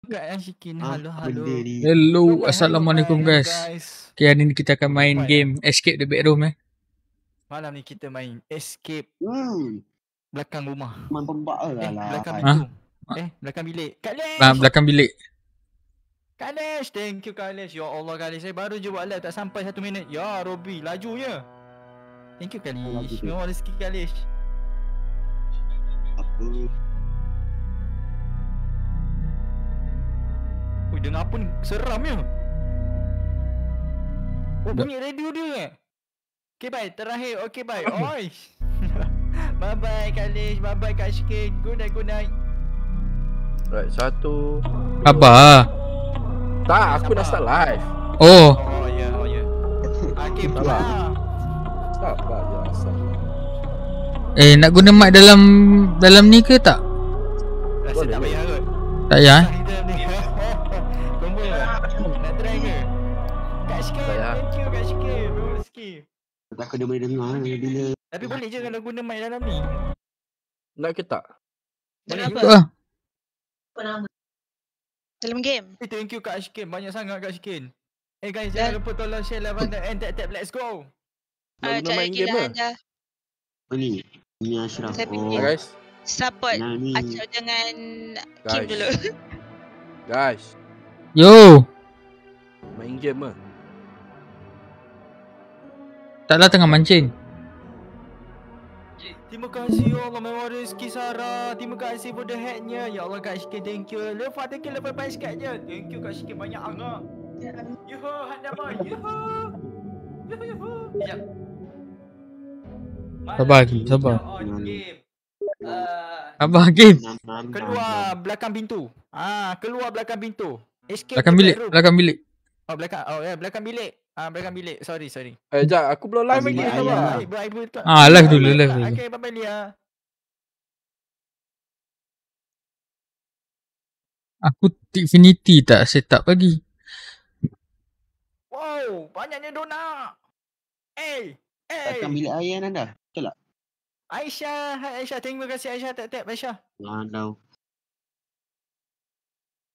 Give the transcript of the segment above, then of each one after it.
Enggak Shikin. Halo. Benda ni. Hello, assalamualaikum guys. Okay, hari ni kita akan main game Escape the Bedroom Malam ni kita main Escape belakang rumah. Main pembak lah. Belakang pintu. Belakang bilik. Belakang bilik. Kalesh, thank you Kalesh. Ya Allah Kalesh, saya baru je buat live tak sampai 1 minit. Ya Robi, lajunya. Thank you Kalesh. Memang rezeki Kalesh. Apa? Ui, dengar apa ni? Seram ya. Oh, bunyi radio dia Okay bye, terakhir. Okay bye. Oi. Bye bye Kalesh, bye bye Kak Shikin. Good night. Right, satu. Apa? Tak, aku dah start live. Oh ya. Okay, salah. Sabar ya, sabar. nak guna mic dalam ni ke tak? Rasa tak payah kot. Tak payah Combo nak try ke? Kak Shikin, Payah. thank you Kak Shikin. Memang rezeki. Tak kena boleh dengar bila. Tapi boleh je kalau guna mic dalam ni. Nak ke tak? Boleh Tu juga. lah. Apa nama? Dalam game. Thank you Kak Shikin. Banyak sangat Kak Shikin. Guys, jangan lupa tolong share live anda and tap. Let's go. Nak guna main game ke? Anda Ni. Ini Ashraf. Saya Oh fikir. guys. support Nah ni. Acap dengan Kim Guys. dulu. Guys, Yo, main game ke? taklah tengah mancing. Terima kasih ya Allah, memang rezeki Sarah. Terima kasih for the hacknya. Ya Allah Kak Shikin, thank you. Lepas thank you lepas basikatnya. Thank you Kak Shikin, banyak angah. Yuhu, hadama. Yuhu. Sekejap. Sabar, Kim, sabar. On game. Abang Hakim. Keluar belakang pintu. Keluar belakang pintu. Escape Belakang the bilik, bedroom. belakang bilik. Belakang bilik. Belakang bilik. Sorry. Sekejap, aku belum live lagi. Sabar. Live dulu, live dulu. Okay, bye-bye Lia. Aku Infinity tak set up lagi. Wow, banyaknya donat. Takkan bilik air anda. Betul tak? Aisyah, hai Aisyah. Terima kasih Aisyah. Tap Aisyah. Dah.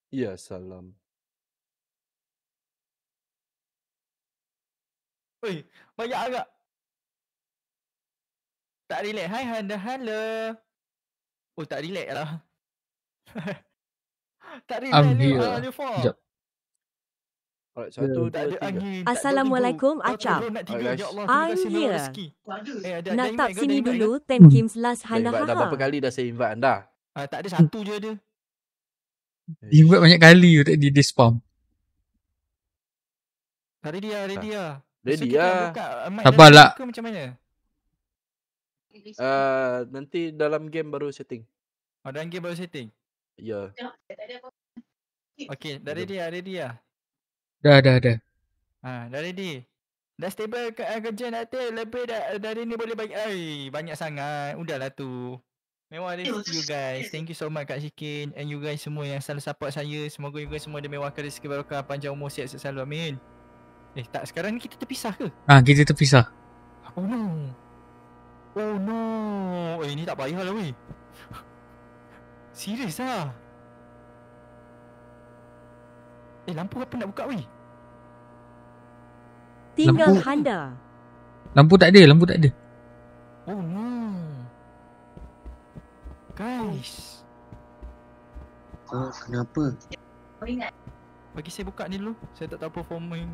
Ya, salam. Oi, banyak agak. Tak relax. Hai Handa, hello. Oh, tak relax lah. Tak relax I'm ni. here. Sekejap. Alright, satu, Tak dua, ada tiga. angin. Assalamualaikum, Acap. Ya Allah, terima I'm kasih memang here. rezeki. Ada Nak invite tap ke? sini Ada invite dulu ke? 10 Kim's last Dah invite dah berapa hana-haha. kali dah saya invite anda? Tak ada satu je ada. Invite banyak kali tadi dia spam. Ready lah. Ready So, kita lah. nak buka mic Sabar dalam lah. ke macam mana? Nanti dalam game baru setting. Dalam game baru setting. Ya. Okay, dah ready lah. Dah. Dah ready. Dah stable kerja nanti lebih dari ni boleh bagi. Banyak sangat. Udahlah tu. Memang rezeki you guys. Thank you so much Kak Shikin and you guys semua yang selalu support saya. Semoga you guys semua dimewahkan rezeki barokah, panjang umur, sihat selalu. Amin. Tak, sekarang ni kita terpisah ke? Kita terpisah. Oh no. Ni tak payah lah weh. Serius lah. Lampu apa nak buka weh? Tinggal Lampu. Handa. Lampu tak ada. Oh no. Guys, Kenapa? bagi saya buka ni dulu. Saya tak tahu performance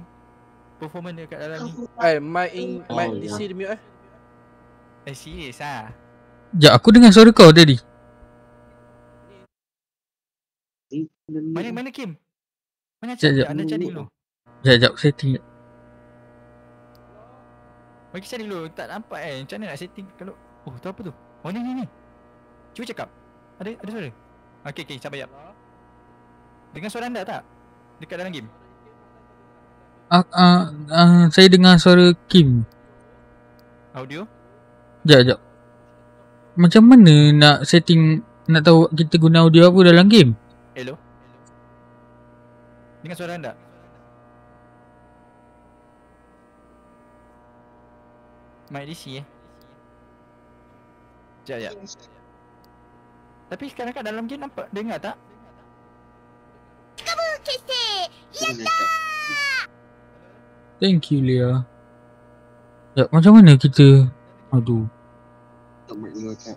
dia kat dalam ni. Mic Oh, DC dia mute Serius lah. Sekejap, aku dengar suara kau tadi. Mana Kim? Mana Sekejap. cari? Anda cari dulu. Sekejap, setting. Bagi cari dulu. Tak nampak macam mana nak setting kalau. Oh, tu apa tu? Oh ni. Cuba cakap. Ada suara? Okay, sabar jap. Dengar suara anda tak? Dekat dalam game. Saya dengar suara Kim. Audio? Sekejap. Macam mana nak setting, nak tahu kita guna audio apa dalam game? Hello? Dengar suara anda? Mic DC Sekejap. Tapi sekarang kat dalam game nampak, dengar tak? Thank you, Lia. Ya, macam mana kita? Aduh. Tak mic dulu Acap.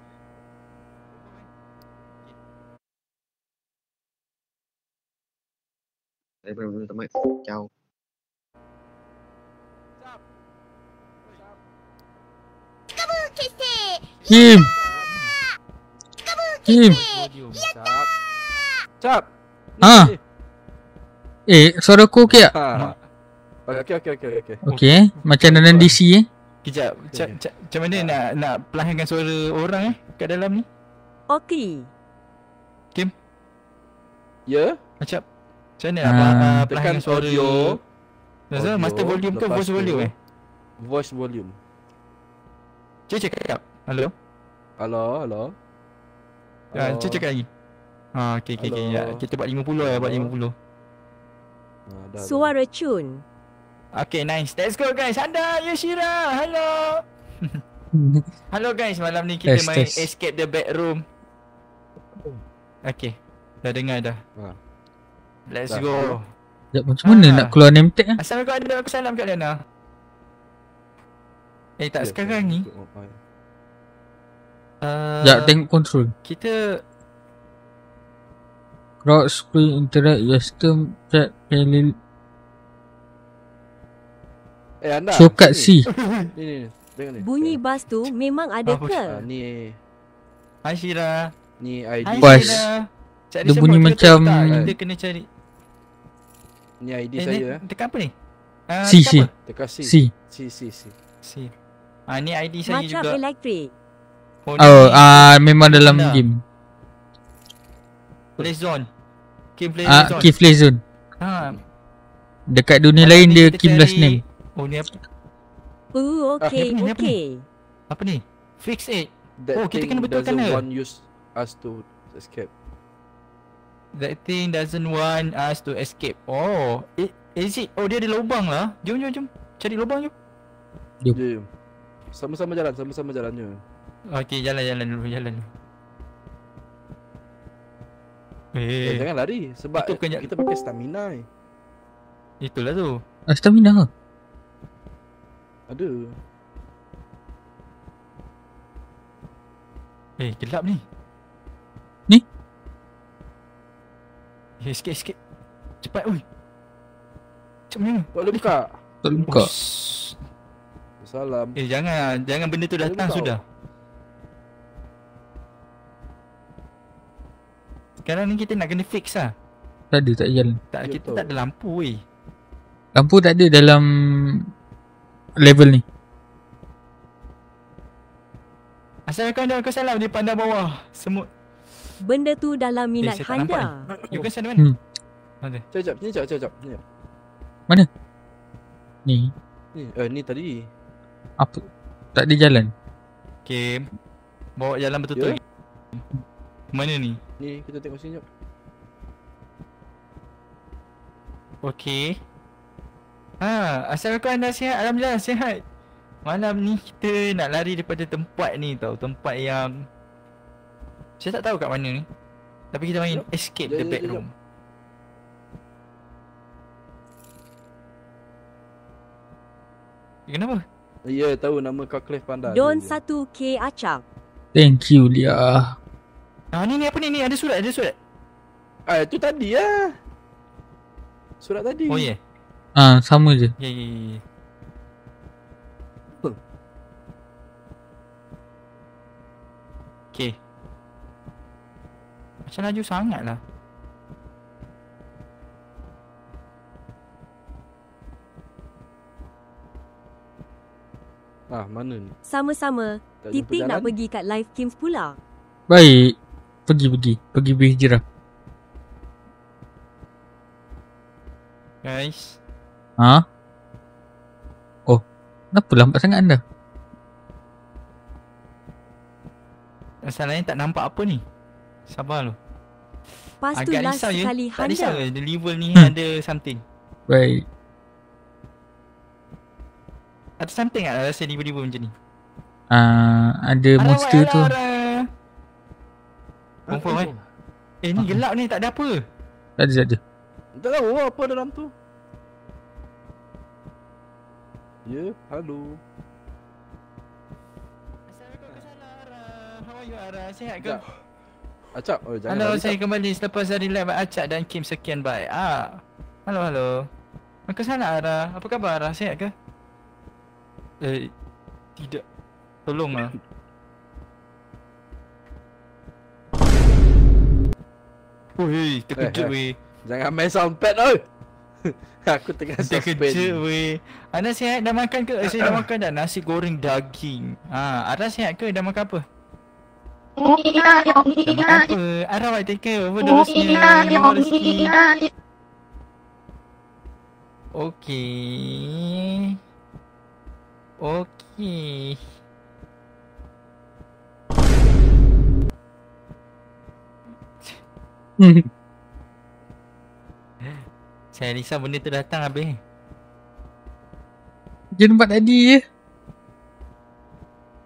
Saya belum tak mic. Ciao. Kim! Kim! Cap. Cap. Ah. Suara aku okey tak? Ha. Okey. Okey. Macam dalam DC Kejap. Macam mana nak perlahankan suara orang kat dalam ni? Okey. Ya. Macam mana nak perlahankan Tekan suara? audio. Maksudnya master volume ke Lepas voice tu, volume Voice volume. Cakap. Halo? Halo. Cakap lagi. Okey. Halo. Ya, kita buat 50 buat 50. Dah. Suara cun. Okay, nice. Let's go guys. Handa, Yoshira. Hello. Hello guys. Malam ni kita main Escape the Bedroom. Okay. Dah dengar dah. Let's go. Sekejap, macam mana nak keluar name tag Assalamualaikum. Aku salam kat Liana. Tak sekarang ni. Sekejap, tengok control. Kita Crowd screen interact custom chat panel. Anda. Shortcut C. Ni. Dengar ni. Bunyi bas tu memang ada ke? Ni. Hai Shira. Ni ID. Bas. Cari Dia bunyi support kita macam- tak? Kita kena cari. Ni ID saya. Tekan apa ni? C. Tekan C. C. C. Ni ID saya Macam juga. elektrik. Memang dalam Anda. game. Play zone. Play zone. Key play zone. Dekat dunia lain dia Kim last name. Ni apa? Okey. Ni apa ni? Fix it. That kita thing kena betulkan doesn't dia. want use us to escape. That thing doesn't want us to escape. Is it? Dia ada lubang lah. Jom. Cari lubang jom. Jom. Sama-sama jalannya. Okay, jalan dulu. Jangan lari sebab Itu bukannya- kita pakai stamina. Itulah tu. Stamina ke? Ada. Gelap ni. Ni? Sikit. Cepat, oi. Macam mana? Boleh buka. Tak boleh buka. Salam. Jangan benda tu datang Boleh sudah. Sekarang ni kita nak kena fix lah. Tak ada, tak jalan. Kita tak ada lampu weh. Lampu tak ada dalam level ni. Assalamualaikum salam di pandang bawah. Semut. Benda tu dalam minat saya tak nampak Handa. You kan sana mana? Mana? Sekejap. Mana? Ni. Ni tadi. Apa? Tak ada jalan. Okay. Bawa jalan betul-betul. Ya? Mana ni? Ni kita tengok sini jap. Okay. Assalamualaikum anda sihat? Alhamdulillah sihat. Malam ni kita nak lari daripada tempat ni tau. Tempat yang saya tak tahu kat mana ni. Tapi kita main Escape the Bedroom. Kenapa? Ya, tahu nama kau Cliff Panda. Don 1K acap. Thank you, Lia. Ni apa ni? Ni ada surat. Itu tadi lah. Surat tadi. Oh ya. Sama je. Ya. Okay. Macam laju sangat lah. Mana ni? Sama-sama. Tak jumpa Titik nak jalan. pergi kat live Kims pula. Baik. Pergi berhijrah. Guys. Oh. Kenapa lambat sangat anda? Masalahnya tak nampak apa ni. Sabar lu. Lepas tu Agak last risau je. sekali Tak risau Handa. ke? The level ni ada something. Baik. Ada something tak rasa tiba-tiba macam ni? Ada monster tu. Confirm ni gelap ni tak ada apa. Tak ada. Tak tahu apa dalam tu. Ya, halo. Assalamualaikum Kesalah Ara. How are you Ara? Sihat ke? Sekejap. Acap, oh jangan. Halo, lari, saya Acap. kembali selepas dari live Acak dan Kim sekian bye. Halo. Kesalah Ara. Apa khabar Ara? Sihat ke? Tidak. Tolonglah. Woi, terkejut weh. Jangan main soundpad oi. Aku tengah Terkejut suspend. weh. Anda sihat dah makan ke? Saya dah makan dah nasi goreng daging. Ara sihat ke? Dah makan apa? Dah makan apa? Ara buat take care overdose-nya. Memang rezeki. Okey. Saya risau benda tu datang habis. Dia nampak tadi je.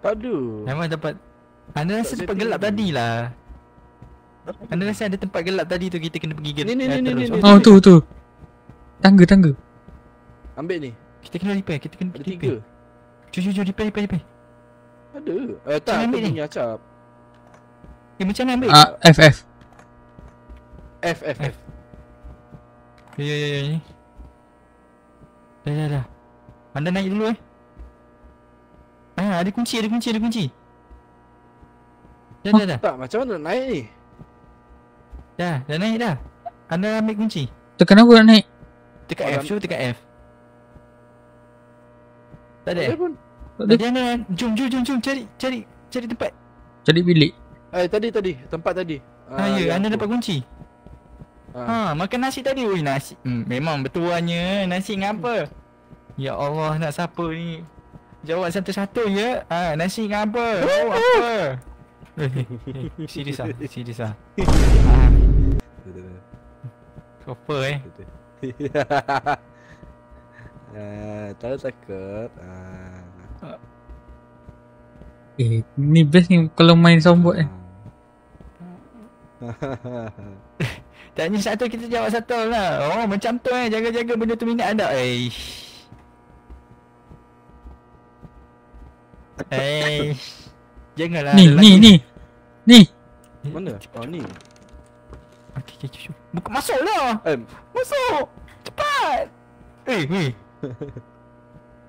Tak ada. Memang tempat anda rasa tempat gelap tadi lah. Anda rasa ada tempat gelap tadi tu kita kena pergi Ni. Oh tu. Tangga. Ambil ni. Kita kena repair, kita kena Ada repair. 3. Jom repair. Ada. Tak, Jangan aku ambil ni. punya Acap. Macam mana ambil? FF. F. Ya ni. Dah. Anda naik dulu ada kunci. Dah. Tak, macam mana nak naik ni? Dah naik dah. Anda ambil kunci. Tekan apa nak naik? Tekan F, cuba tekan F. Tak ada. Boleh pun. Tadi anda jom cari tempat. Cari bilik. Tadi. Tempat tadi. Ya, yang anda tu. dapat kunci. Makan nasi tadi. Oi, nasi. Memang betulannya. Nasi dengan apa? Ya Allah, nak siapa ni? Jawab satu-satu ya. Nasi dengan apa? Oh, apa? Serius ah. Apa Tak takut. Ni best ni kalau main soundboard Tanya satu, kita jawab satu lah. Oh, macam tu jaga-jaga benda tu minat anda. Janganlah. Ni. Mana? Oh ni. Okey, cuba. Buka masuklah. Masuk. Cepat. Weh.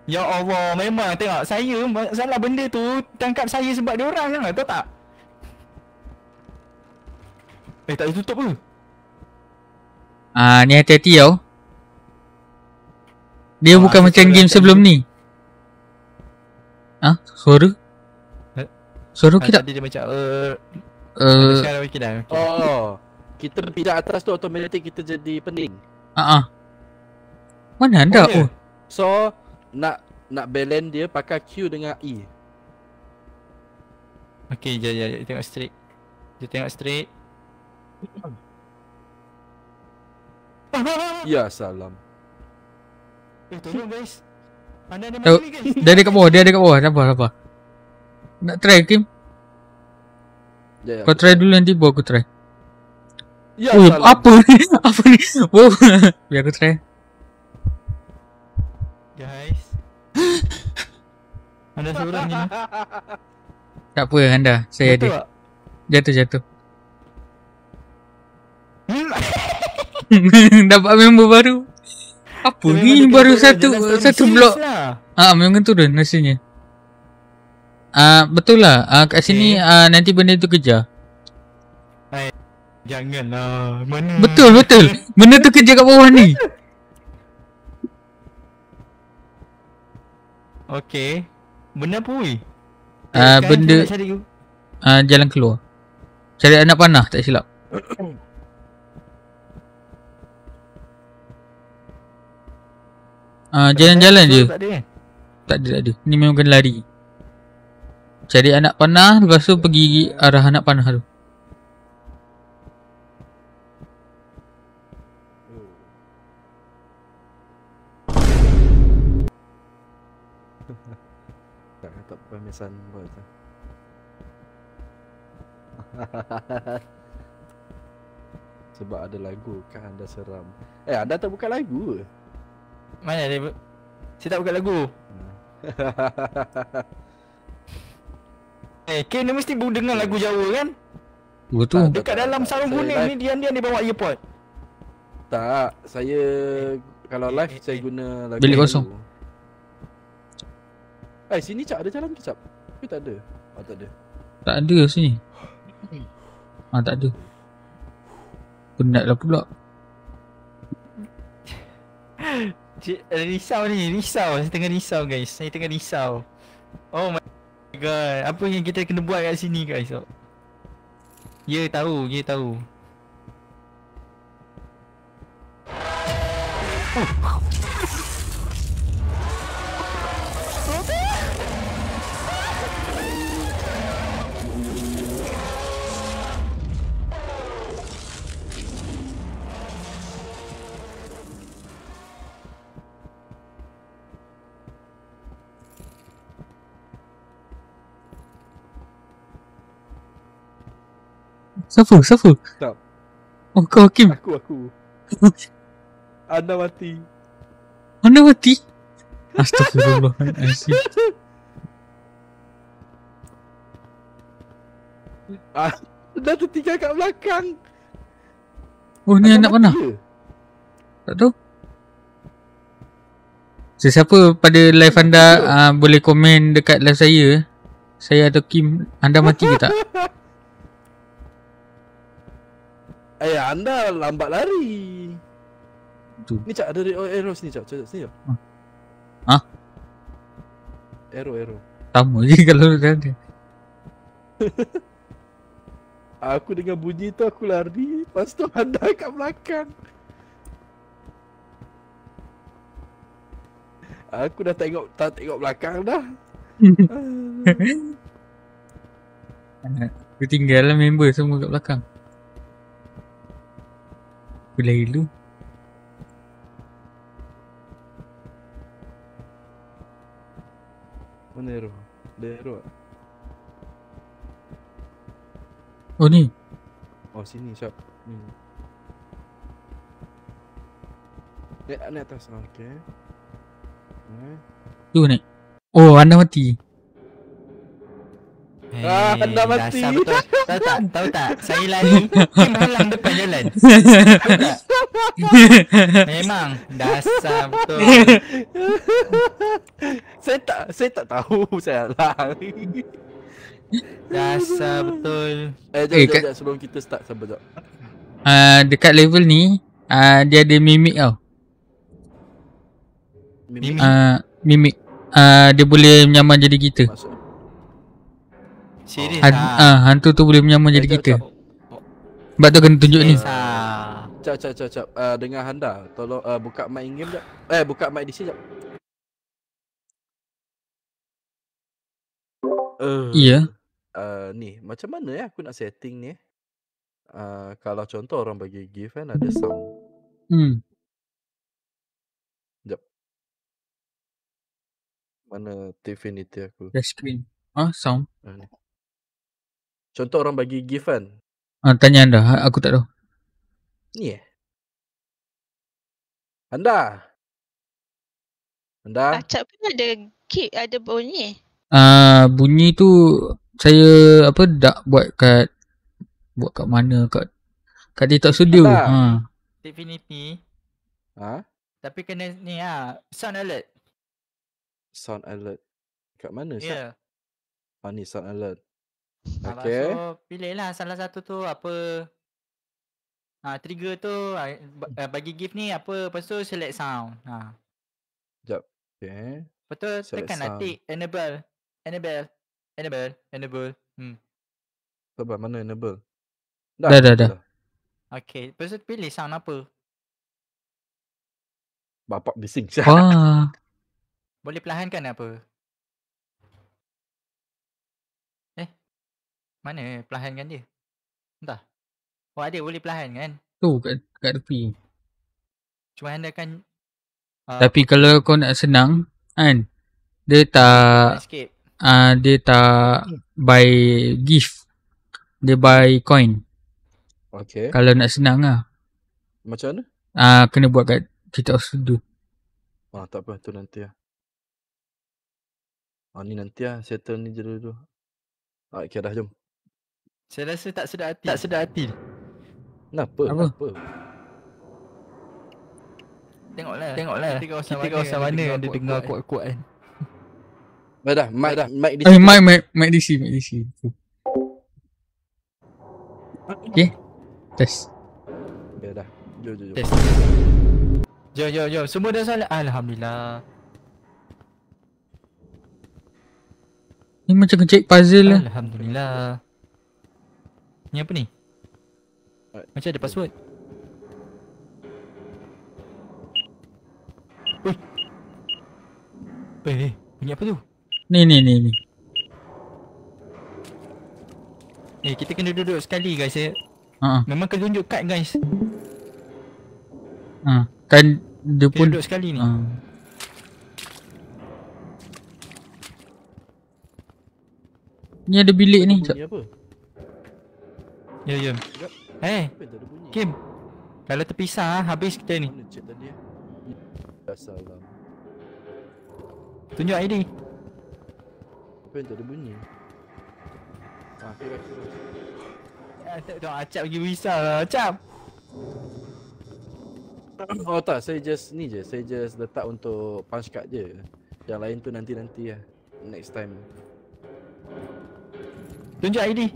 Ya Allah, memang tengok saya salah benda tu tangkap saya sebab dia orang jangan tahu tak? Tak boleh tutup ke? Ni hati-hati tau. Dia bukan macam game sebelum ni. Suara? Suara kita? Tadi dia macam sekarang okey dah. Oh. Kita pindah atas tu automatic kita jadi pening. Mana anda? ya? So nak balance dia pakai Q dengan E. Okey, jap tengok straight. Dia tengok straight. Ya salam. Tolong guys. Anda ada Oh, mati guys. Dia ada kat bawah. Sabar. Nak try Kim? Ya, Kau try dulu nanti baru aku try. Ya Oh, salam. apa ni? Wow. Biar aku try. Guys. Anda seorang je. Tak apa anda. Saya Betul ada. tak? Jatuh. Dapat member baru. Apa ni baru satu blok. Memang turun rasanya. Betul lah. Kat sini nanti benda tu kejar. Janganlah. Mana? Betul. Benda tu kejar kat bawah ni. Okey. Benda apa weh? Benda jalan keluar. Cari anak panah tak silap. Jalan-jalan je. Tak ada kan? Tak ada. Ni memang kena lari. Cari anak panah, lepas tu pergi arah anak panah tu. Tak permisan buat. Sebab ada lagu kan anda seram. Anda tak buka lagu ke? Mana dia? Saya tak buka lagu. Ken ni mesti dengar lagu Jawa kan? Betul. Dekat dalam sarung Saya kuning ni live. dia bawa earpod. Tak, saya kalau live saya guna lagu Bilik Melayu. kosong. Sini Cap ada jalan ke Cap? Tapi tak ada. Oh tak ada. Tak ada sini. Tak ada. Penat lah pula. Risau ni, risau. Saya tengah risau guys. Saya tengah risau. Oh my god. Apa yang kita kena buat kat sini guys? Ya tahu, ya tahu. Siapa? Tak. Oh kau Hakim. Aku. Anda mati. Mana mati? Astagfirullahaladzim. Dah tertinggal kat belakang. Oh ni anak mana? mati ke? Tak tahu. Sesiapa pada live anda boleh komen dekat live saya. Saya atau Kim, anda mati ke tak? Anda lambat lari. Tu. Ni Cap ada arrow sini Cap. Sini Cap. Hah? Arrow. Sama je kalau tak ada. Aku dengar bunyi tu aku lari. Lepas tu anda kat belakang. Aku dah tak tengok belakang dah. Aku tinggal lah member semua kat belakang. Bila dulu. Mana arrow? Ada arrow tak? Oh ni. Oh sini Cap. Naik atas. Okay. Tu naik. Oh anda mati. Anda mati. Dasar betul. Tahu tak? Saya lari, Kim halang depan jalan. Memang dasar betul. Saya tak tahu saya halang. Dasar betul. Jap, sebelum kita start sabar jap. Dekat level ni dia ada mimik tau. Mimik. Mimik. Dia boleh menyamar jadi kita. Maksud Serius Hantu tu boleh menyamar jadi kita. Cap. Sebab tu kena tunjuk ni. Cap. Dengar Handa. Tolong buka mic in game jap. Buka mic DC jap. Iya. Ni macam mana aku nak setting ni? Kalau contoh orang bagi gift kan ada sound. Jap. Mana Tifinity aku? Dah screen. Sound. Ni. Contoh orang bagi gift kan. Tanya anda. Aku tak tahu. Ni Anda. Acap pun ada bunyi. Bunyi tu saya dak buat kat mana kat TikTok Studio. Infinity. Ha? Tapi kena ni sound alert. Sound alert. Kat mana Ya. Ni sound alert. Okay. So pilihlah salah satu tu apa. Trigger tu bagi gift ni apa, lepas tu select sound. Jap. Okay. Betul, tekan tick enable. Sabar, mana enable? Dah. Okay, lepas tu pilih sound apa. Bapak bising. Wah. Boleh perlahankan apa? Mana perlahankan dia? Entah. Oh ada, boleh perlahan kan? Tu kat tepi. Cuma anda kan tapi kalau kau nak senang kan, dia tak escape. Dia tak buy gift. Dia buy coin. Okay. Kalau nak senang Macam mana? kena buat kat TikTok Studio. Tak apa, tu nanti lah. Ni nanti lah settle ni je dulu. Okay dah, jom. Saya rasa tak sedar hati. Kenapa? Apa? Tengoklah. Kita kawasan mana ada dengar kuat-kuat kan. Dah, mic di Mic DC. Okay. Test. Okay dah. Jom. Test. Jom. Semua dah salah. Alhamdulillah. Ni macam kecek puzzle lah. Alhamdulillah. Ni apa ni? Macam ada password. Bunyi apa tu? Ni. Kita kena duduk sekali guys ya. Memang kena tunjuk kad guys. Kan dia Kena pun duduk sekali ni. Ni ada bilik ni. bunyi apa? Ya. Apa yang tak ada bunyi? Kim. Kalau terpisah habis kita ni. Mana chat tadi Salam. Tunjuk ID. Apa yang tak ada bunyi? Kira. Tengok Acap pergi risau lah Acap. Oh tak, saya just letak untuk punch card je. Yang lain tu nanti lah. Next time. Tunjuk ID.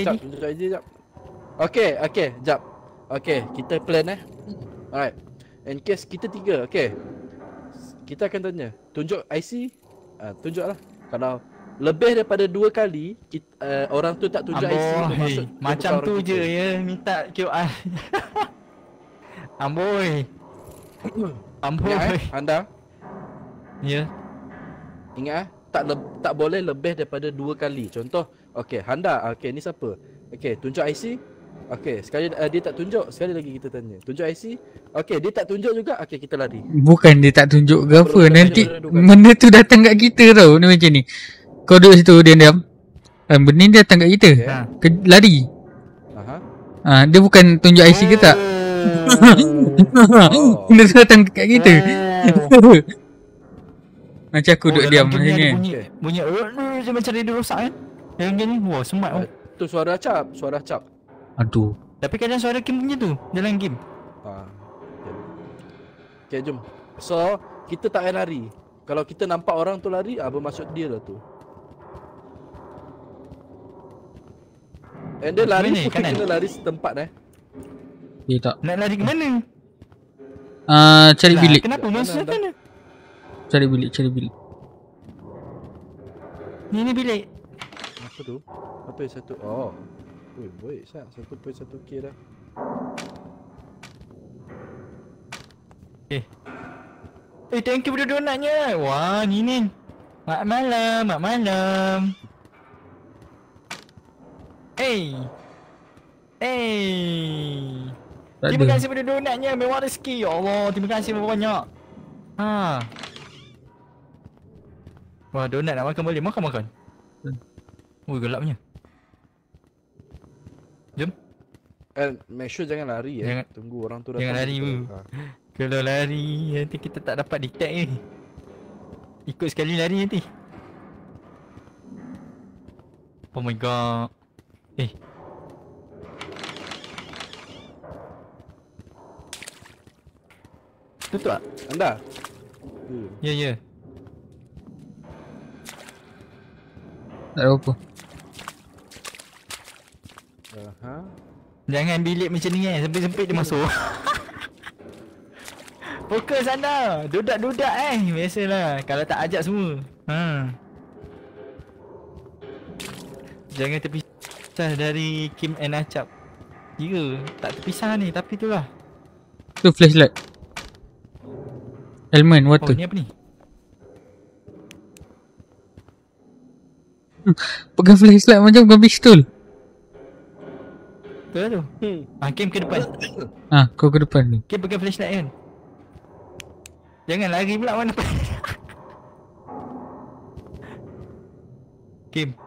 Jap, tunjuk ID jap. Okay, jap. Okay, kita plan Alright. In case kita 3, okay. Kita akan tanya, tunjuk IC. Tunjuklah. Kalau lebih daripada 2 kali orang tu tak tunjuk IC, bermaksud dia macam bukan tu orang je kita. ya, minta QR. Amboi. Ingat anda? Ya. Ingat tak boleh lebih daripada 2 kali. Contoh, okey, Handa, okey, ni siapa? Okey, tunjuk IC. Okey, sekali dia tak tunjuk, sekali lagi kita tanya. Tunjuk IC. Okey, dia tak tunjuk juga. Okey, kita lari. bukan dia tak tunjuk ke apa. Betul, Nanti betul. benda tu datang kat kita tau. Ni macam ni. Kau duduk situ diam-diam. Benda ni datang kat kita. Okay. Lari. Dia bukan tunjuk IC ke tak. Benda tu datang kat kita. Macam aku duduk diam macam ni. Bunyi je macam radio rosak kan. Yang gini, wah semat tu. Tu suara acap. Aduh. Tapi kadang suara game punya tu dalam game. Okay, jom. So, kita tak payah lari. Kalau kita nampak orang tu lari, bermaksud dia lah tu. And dia lari Mana, pun kanan? kena lari setempat Dia tak. Nak lari ke mana? Cari bilik. Kenapa masuk sana? Cari bilik. Ni bilik. Apa tu? Apa yang satu? Oh. Ui, baik sah. 1.1k dah. Thank you budak donatnya. Wah, ni. Mak malam. Tak Terima ada. kasih budak donatnya. Mewah rezeki. Ya Allah, terima kasih banyak. Wah, donat nak makan boleh. Makan. Ui, gelapnya. Jom. Make sure jangan lari Tunggu orang tu datang. Jangan lari kita. bu. Kalau lari nanti kita tak dapat detect ni. Ikut sekali lari nanti. Oh my god. Tutup tak? Anda? Ya. Tak ada apa. Jangan bilik macam ni sempit-sempit dia masuk. Fokus anda. Dudak-dudak biasalah. Kalau tak ajak semua. Jangan terpisah dari Kim and Acap. Ya, tak terpisah ni tapi tu lah. Tu flashlight. Element water. Ni apa ni? Pegang flashlight macam pegang pistol. Tu lah tu. Kim ke depan. Kau ke depan ni. Kim pegang flashlight kan. Jangan lari pula mana. Kim.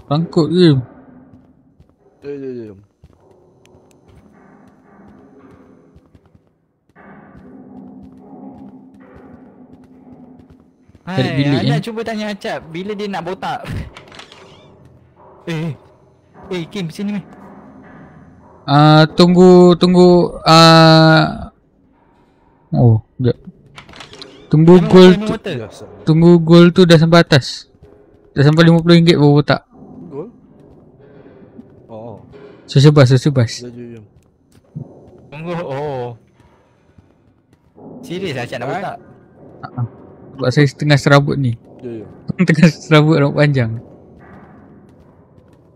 Bangkut ke? Jom. Cari Hai, bilik nak cuba tanya Acap bila dia nak botak. Kim sini meh. Tunggu oh, sekejap. Tunggu Jangan goal makan tu. water. Biasa. Tunggu goal tu dah sampai atas. Dah sampai RM50 baru botak. Gol. Oh. Sesebas. Jom. Tunggu. Oh. Serius Acap nak botak. Sebab saya tengah serabut ni. Jom. Tengah serabut rambut panjang.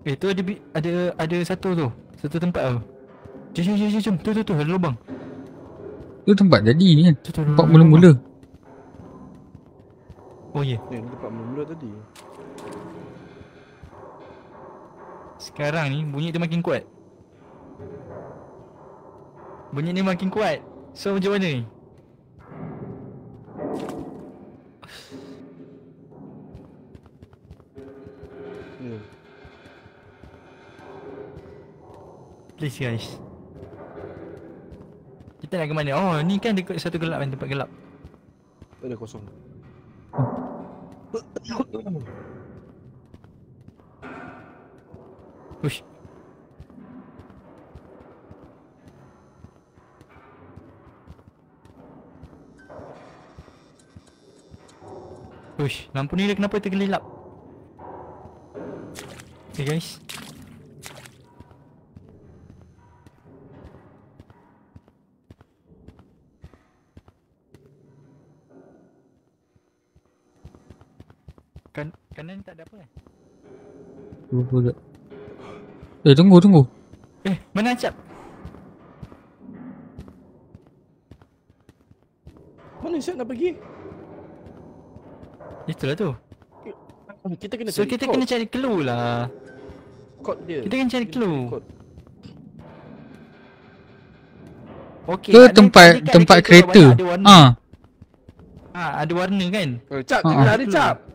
Tu ada satu tu. Satu tempat tu. Jom. Tu ada lubang. Tu tempat tadi ni kan. Tu Tempat mula-mula. Oh ya. Ni tempat mula tadi. Sekarang ni bunyi dia makin kuat. Bunyi ni makin kuat. So macam mana ni? Ya. Please guys. Kita nak ke mana? Oh ni kan dekat satu gelap kan, tempat gelap. Tak ada kosong. Push. Push. Lampu ni dia kenapa tergelap? Okay guys. Kanan tak ada apa kan? Tunggu. Tunggu. Mana Acap? Mana siap nak pergi? Itulah tu. Kita kena So kita kena cari clue lah. Kod dia. Kita kena cari clue. Kod. Okey. Ke maknanya tempat tadi kan tempat ada kereta. ada warna. Ada warna kan? Cap, kita lari cap.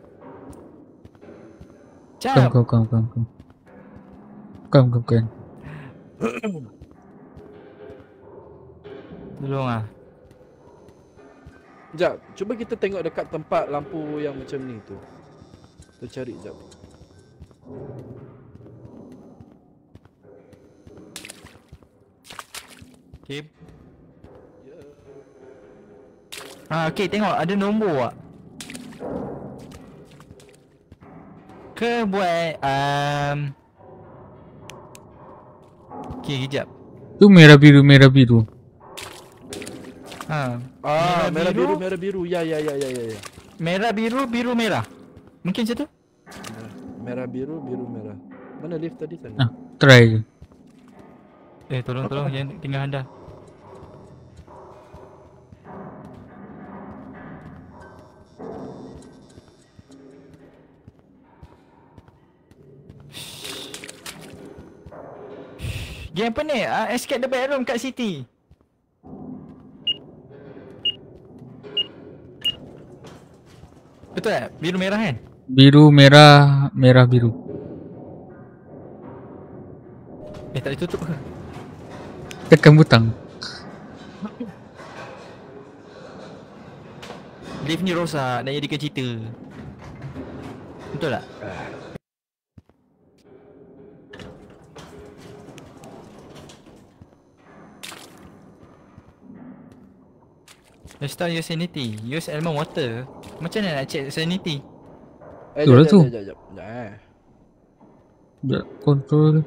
Cap. Bukan. Tolong ah. Sekejap, cuba kita tengok dekat tempat lampu yang macam ni tu. Kita cari sekejap. Okay. Okay, tengok ada nombor tak? Ke buat okay, kejap. Tu merah biru. Merah biru. Ya. Merah biru merah. Mungkin macam tu? Merah biru merah. Mana lift tadi sana? Try je. Tolong jangan tinggal anda. Game apa ni? Escape the bedroom kat City. Betul tak? Biru merah kan? Biru merah biru. Tak ditutup ke? Tekan butang. Lift ni rosak, nak jadikan cerita. Betul tak? Restore your sanity. Use element water. Macam mana nak check sanity? Tu lah tu. Sekejap. Sekejap, control.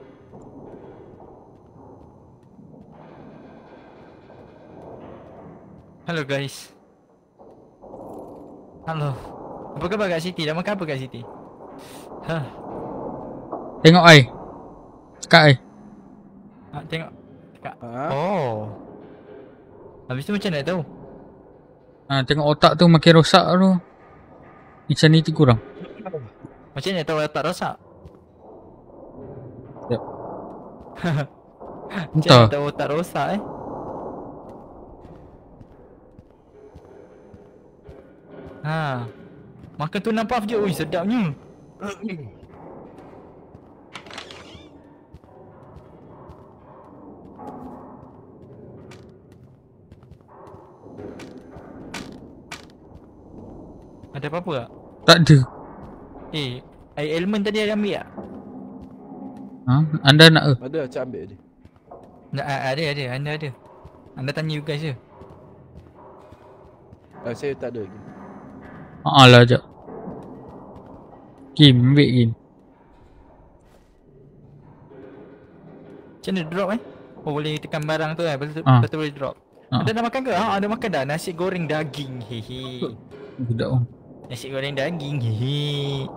Hello guys. Hello. Apa khabar kat City? Dah makan apa kat City? Tengok ai. Cakap ai. Tengok. Cakap. Ha? Oh. Habis tu macam nak tahu? Tengok otak tu makin rosak tu. Insanity kurang. Macam mana tahu otak rosak? Yep. Macam Entah. mana tahu otak rosak Makan tu nampak je. Ui sedapnya. Ada apa-apa tak? Tak ada. Air element tadi ada ambil tak? Ha? Anda nak ke? Ada Acap ambil tadi. Ada. Anda ada. Anda tanya you guys je. Saya tak ada lagi. Lah jap. Kim, ambil Kim. Macam mana drop Oh boleh tekan barang tu Betul boleh drop. Anda dah makan ke? Ada makan dah. Nasi goreng daging. Hehe. Budak orang. Nasi goreng daging. Hehe.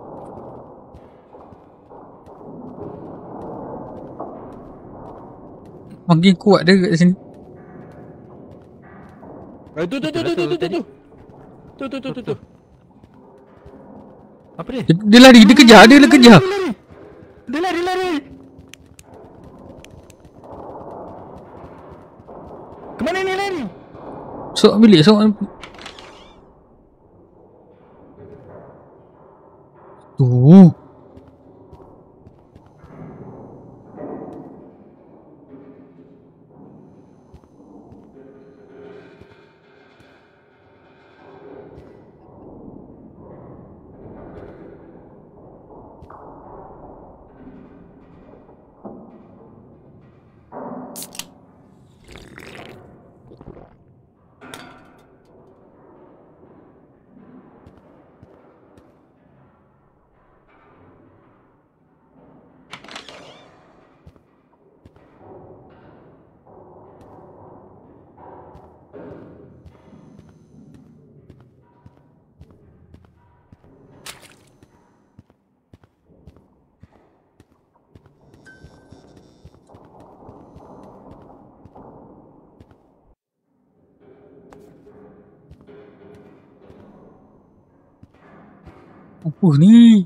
Makin kuat dia kat sini. Tu. Apa dia? Dia lari, dia kejar. Dia lari. Kemana ni lari? Sok bilik, sok. Tu. Apa ni?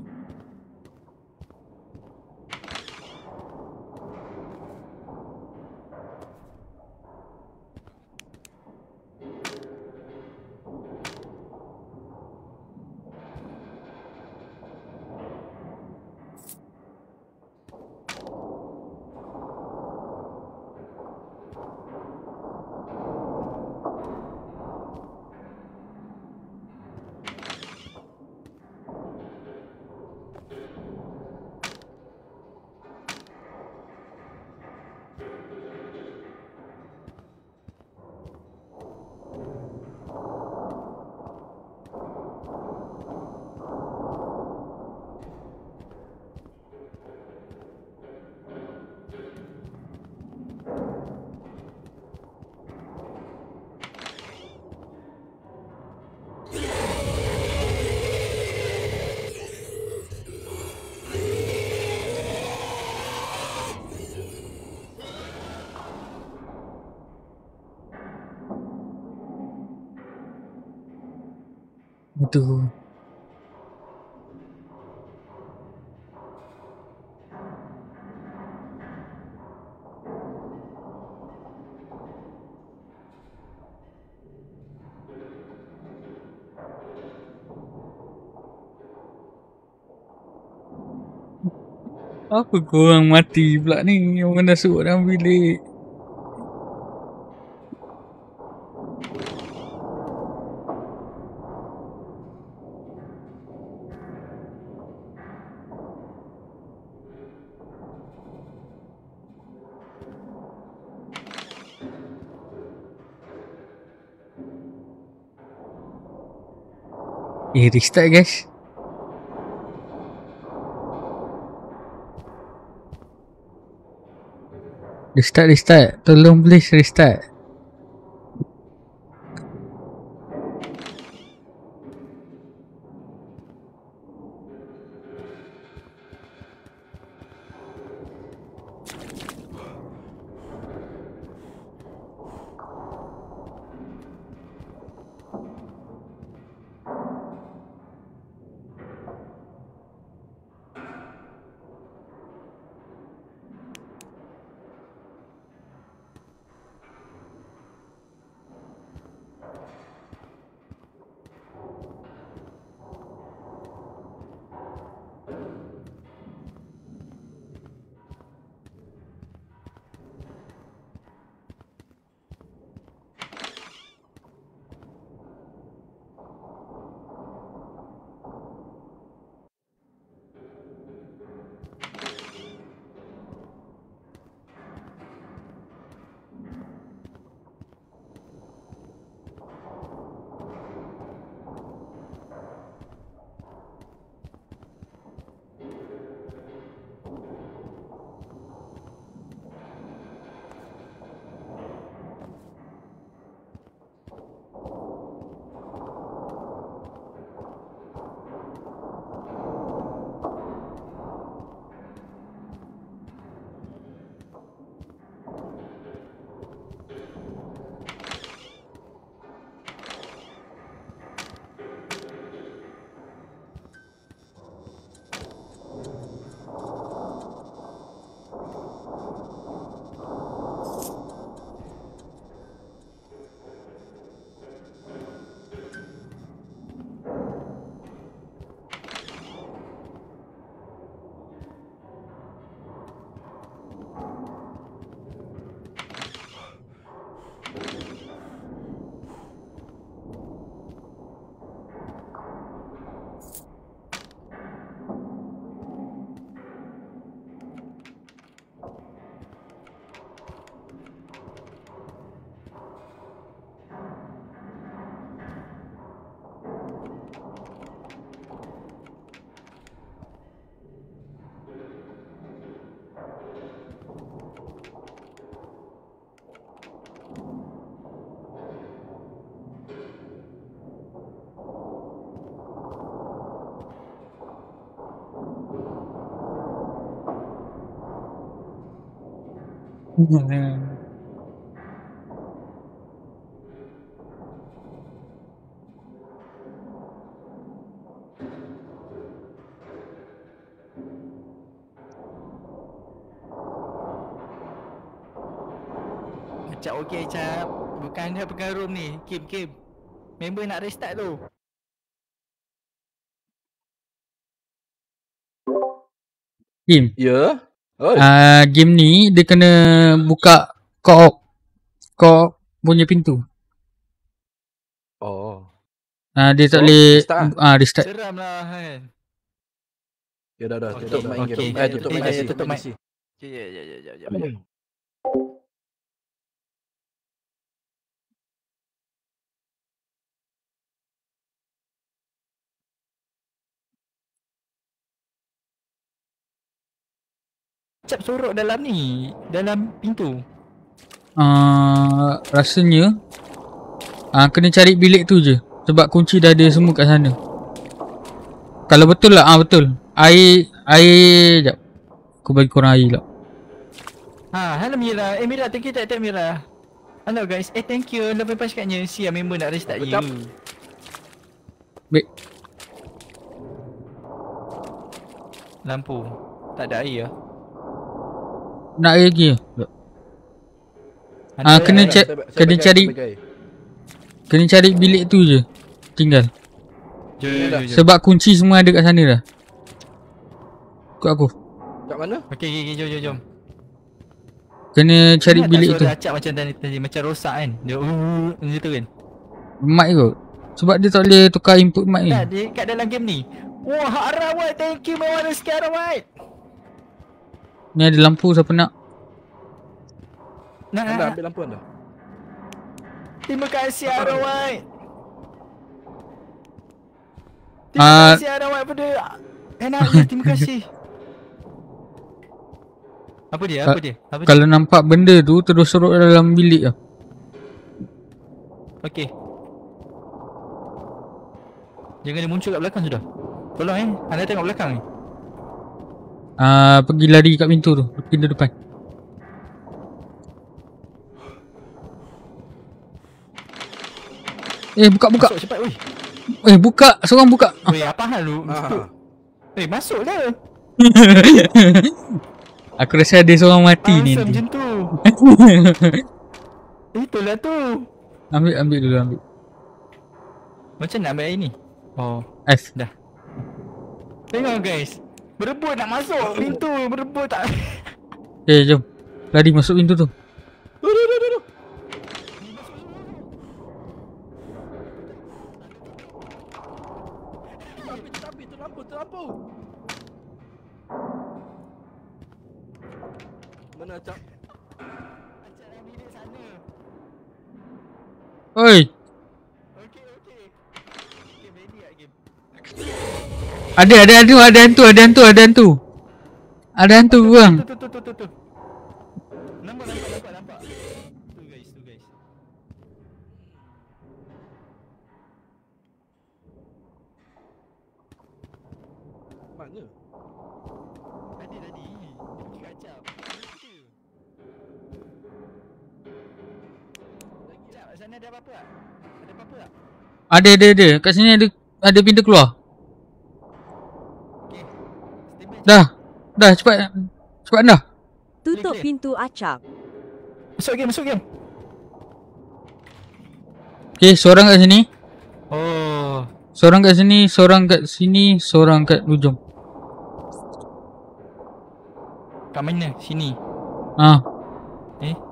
Itu. Apa korang mati pula ni? Orang dah suruh dalam bilik. Restart guys. Restart. Tolong please restart. Acap okey Acap. Bukan dia pegang room ni. Kim. Member nak restart tu. Kim. Ya. Oi. Game ni dia kena buka co-op punya pintu. Oh. Dia tak So, boleh restart restart. Seram lah kan. Ya dah. Okey, Tutup mic okey. game. Tutup mic. Tutup mic. IC. Ya. Acap sorok dalam ni. Dalam pintu. Rasanya kena cari bilik tu je. Sebab kunci dah ada semua kat sana. Kalau betul lah, betul. Air jap. Aku bagi korang air lah. Hello Mira. Mira, thank you tak Mira. Hello guys. Thank you. Love Punch katnya. Siap member nak restart you. Baik. Lampu. Tak ada air lah. Nak air lagi ke? Kena cari bilik tu je. Tinggal. Jom. Sebab kunci semua ada kat sana dah. Ikut aku. Kat mana? Okey, jom. Kena cari Ingat bilik tak tu. suara Acap macam tadi macam rosak kan. Dia macam tu kan. Mic kot. Sebab dia tak boleh tukar input mic ni. Tak, dia kat dalam game ni. Wah, Arawat, thank you memang rezeki Arawat. Ni ada lampu siapa nak. Anda ambil lampu anda. Terima kasih Arawat. Terima kasih Arawat pada enaknya, terima kasih. Apa dia? Kalau nampak benda tu terus sorok dalam bilik lah. Okey. Jangan dia muncul kat belakang sudah. Tolong anda tengok belakang ni. Pergi lari kat pintu tu, pintu depan. Buka. Masuk cepat weh. Buka, seorang buka. Weh, apa hal lu? Masuk dah. Aku rasa ada seorang mati ni. Macam tu. Itulah tu. Ambil dulu. Macam nak ambil air ni? Oh, F. dah. Tengok guys. Berebut nak masuk pintu, berebut tak. Jom. Lari masuk pintu tu. Duh. Tapi terlampu. Mana Acap? Acap dalam bilik sana. Oi. Okey. Okay, ready tak game? Ada hantu. Ada hantu bang. Tu. Nampak. Tu guys. Mana? Ada tadi. Dia pergi kacap. Acap, sana ada apa-apa tak? Ada. Kat sini ada pintu keluar. Okey. Stay Dah cepat dah. Tutup Clear. pintu acap. Masuk game. Okey, seorang kat sini. Oh. Seorang kat sini, seorang kat sini, seorang kat hujung. Kat mana? Sini.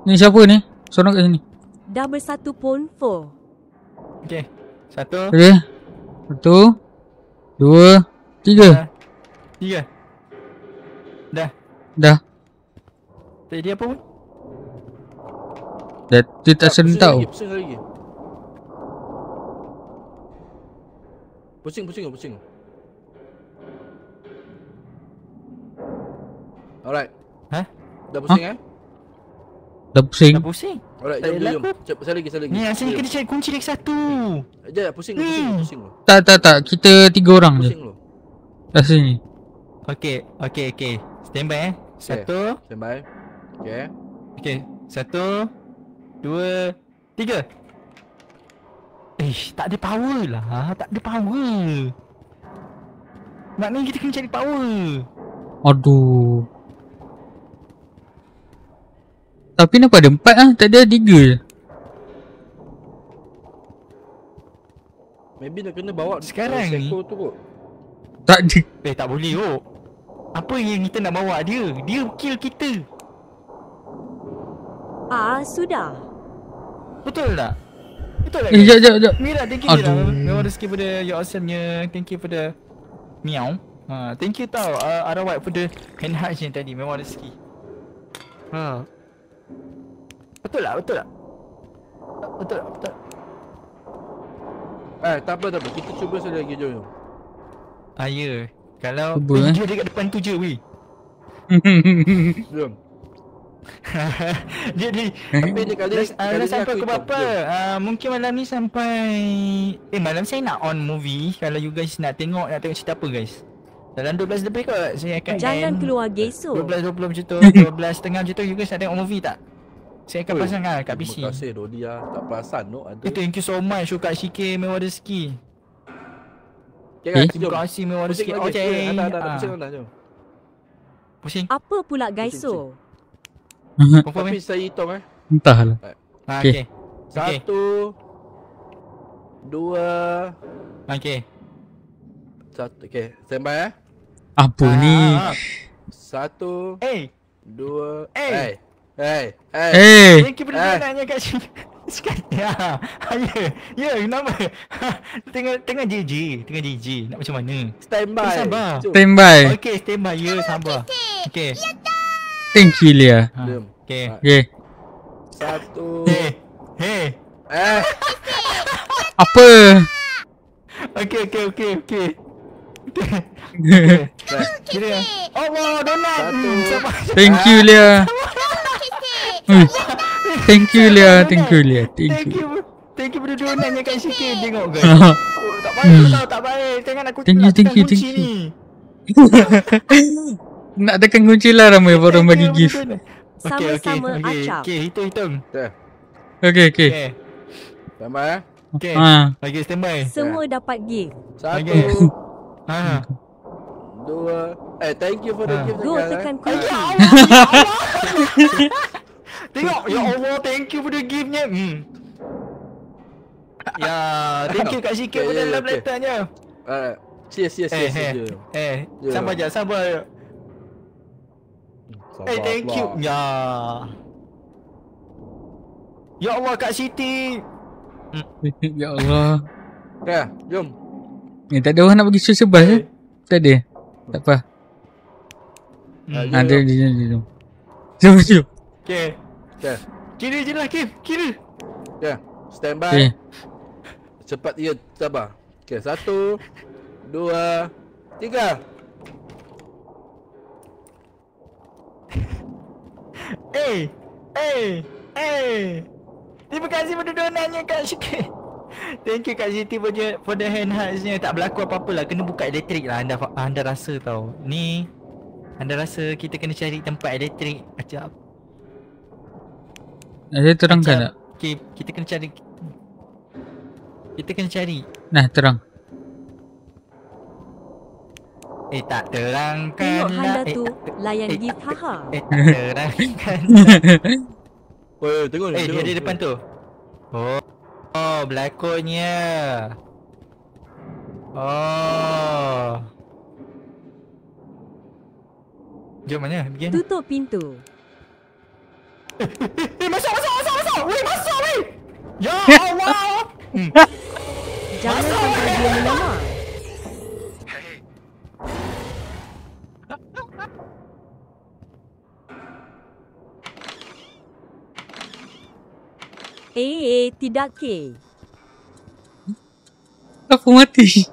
Ni siapa ni? Seorang kat sini. Dah bersatu pun 4. Okey. 1 Okey. 1 2 3. 3. Dah. Tak jadi apa pun? Dia tak sentau. Pusing lagi. Pusing. Alright. Dah pusing Dah pusing. Dah pusing. Alright, Tak jom. elak pun. Cepat, sekali lagi. Ni asal kena cari kunci lagi satu. Sekejap, pusing lu. Tak. Kita 3 orang je. Pusing lu. Kat sini. Okey. Stand by. 1. Stand by. Okay. Okay, 1, 2, 3. Tak ada power lah. Tak ada power. Maknanya kita kena cari power. Aduh. Tapi nampak ada 4 lah. Tak ada 3 je. Maybe nak kena bawa Sekarang ni Seko tu kot. Tak ada. tak boleh oh. Apa yang kita nak bawa dia? Dia kill kita. Sudah. Betul tak? Betul tak? Jap. Mira, thank you Mira. Aduh. Memang rezeki pada your awesome-nya. Thank you for the meow. Thank you tau Arawat for the hand hearts yang tadi. Memang rezeki. Betul tak? Betul. Tak apa. Kita cuba sekali lagi, jom. Ya. Kalau Cuba, dia dekat depan tu je weh. Jom. Dia Tapi dia kali dah sampai aku ke berapa? Mungkin malam ni sampai malam saya nak on movie. Kalau you guys nak tengok cerita apa guys? Dalam 12 lebih kot saya akan Jangan end. keluar gesok. 12.20 macam tu 12.30 macam tu. You guys nak tengok movie tak? Saya akan pasang kat PC. Terima kasih Rodia. Tak perasan tu ada. Thank you so much Kak Syikir Mewah Rezeki. Okay, Terima kasih Mewah Rezeki. Okay. Pusing dah, jom. Pusing. Apa pula gaiso? Confirm Tapi saya hitung Entahlah. Okay. 1 2 Okay. 1. Okay, standby Apa ni? 1 Eh 2 Eh. Eh. Thank you nanya kat sini. Sekali. Ya, kenapa? Tengah JJ. Nak macam mana? Standby. Sabar. Jom. Standby. Okay, standby. Ya, sabar. Okay. Thank you Lia. Jom. Okay. Okay. 1 Hey. Apa? Okay. Kira. Allah, donat. Sabar. Thank you Lia. Thank you Lia. Thank you. Thank you pada donatnya kat sikit. Tengok guys. Tak baik tau, tak baik. Jangan aku Thank you. ni. Nak tekan kunci lah ramai orang bagi gift. Sama-sama acap. Okay, hitung. Okay. Standby Okay. Okay, standby. Semua dapat gift. 1 Ha. 2 thank you for the gift. Go tekan kunci. Tengok, ya Allah, thank you for the giftnya. Ya, thank you Kak Sikit pada love letternya. Cheers. Sabar. Thank you. Ya Allah Kak Siti. Ya Allah. Okay, jom. Tak ada orang nak bagi sebab ke? Tak ada. Tak apa. Ada jom. Okay. Kira je lah Kim. Kira. Okay, standby. Okay. Cepat dia, sabar. Okay, 1 2 3. Terima kasih pada donatnya Kak Syikir. Thank you Kak Siti for the hand hearts-nya. Tak berlaku apa-apa lah. Kena buka elektrik lah. Anda rasa tau. Ni anda rasa kita kena cari tempat elektrik. Acap. Ada terangkan tak? Okay, kita kena cari. Nah, terang. Tak terangkan Tengok lah. handa tu layan gift haha. Tak terangkan lah. Tengok ni. Dia ada depan tu. Oh, berlakonnya. Jom mana? Begin. Tutup pintu. Masuk. Weh, masuk weh. Ya Allah. Jangan sampai dia menyamar. Tidak ke. Aku mati.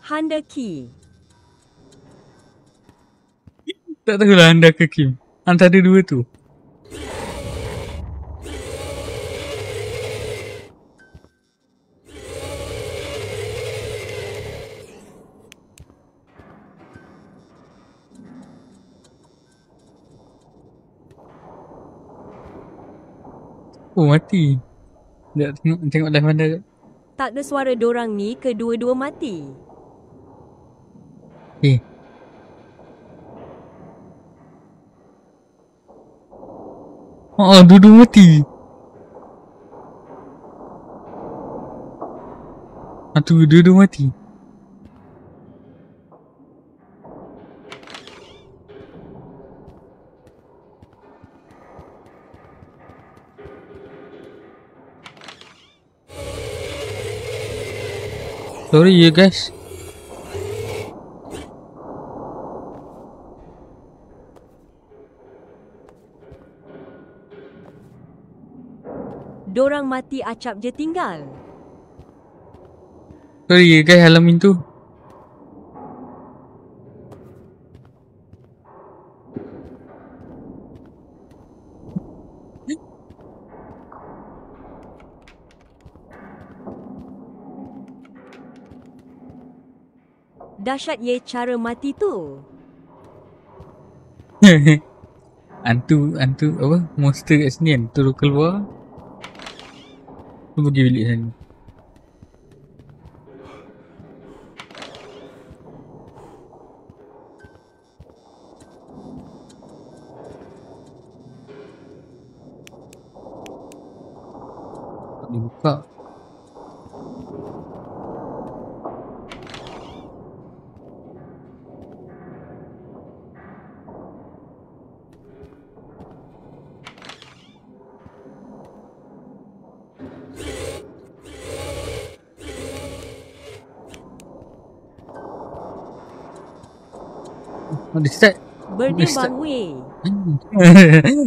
Handa key. Tak tahulah anda ke Kim. Antara dua tu. Oh mati. Sekejap tengok live mana. Tak ada suara dorang ni kedua-dua mati. Dua-dua mati. Tu dua-dua mati. Sorry ya guys. Dorang mati acap je tinggal. Sorry ya guys, halang pintu. Dahsyat ye cara mati tu. Hantu apa? Monster kat sini kan. Terus keluar. Tu pergi bilik sana. Tak boleh buka. Restart. Berdebang weh.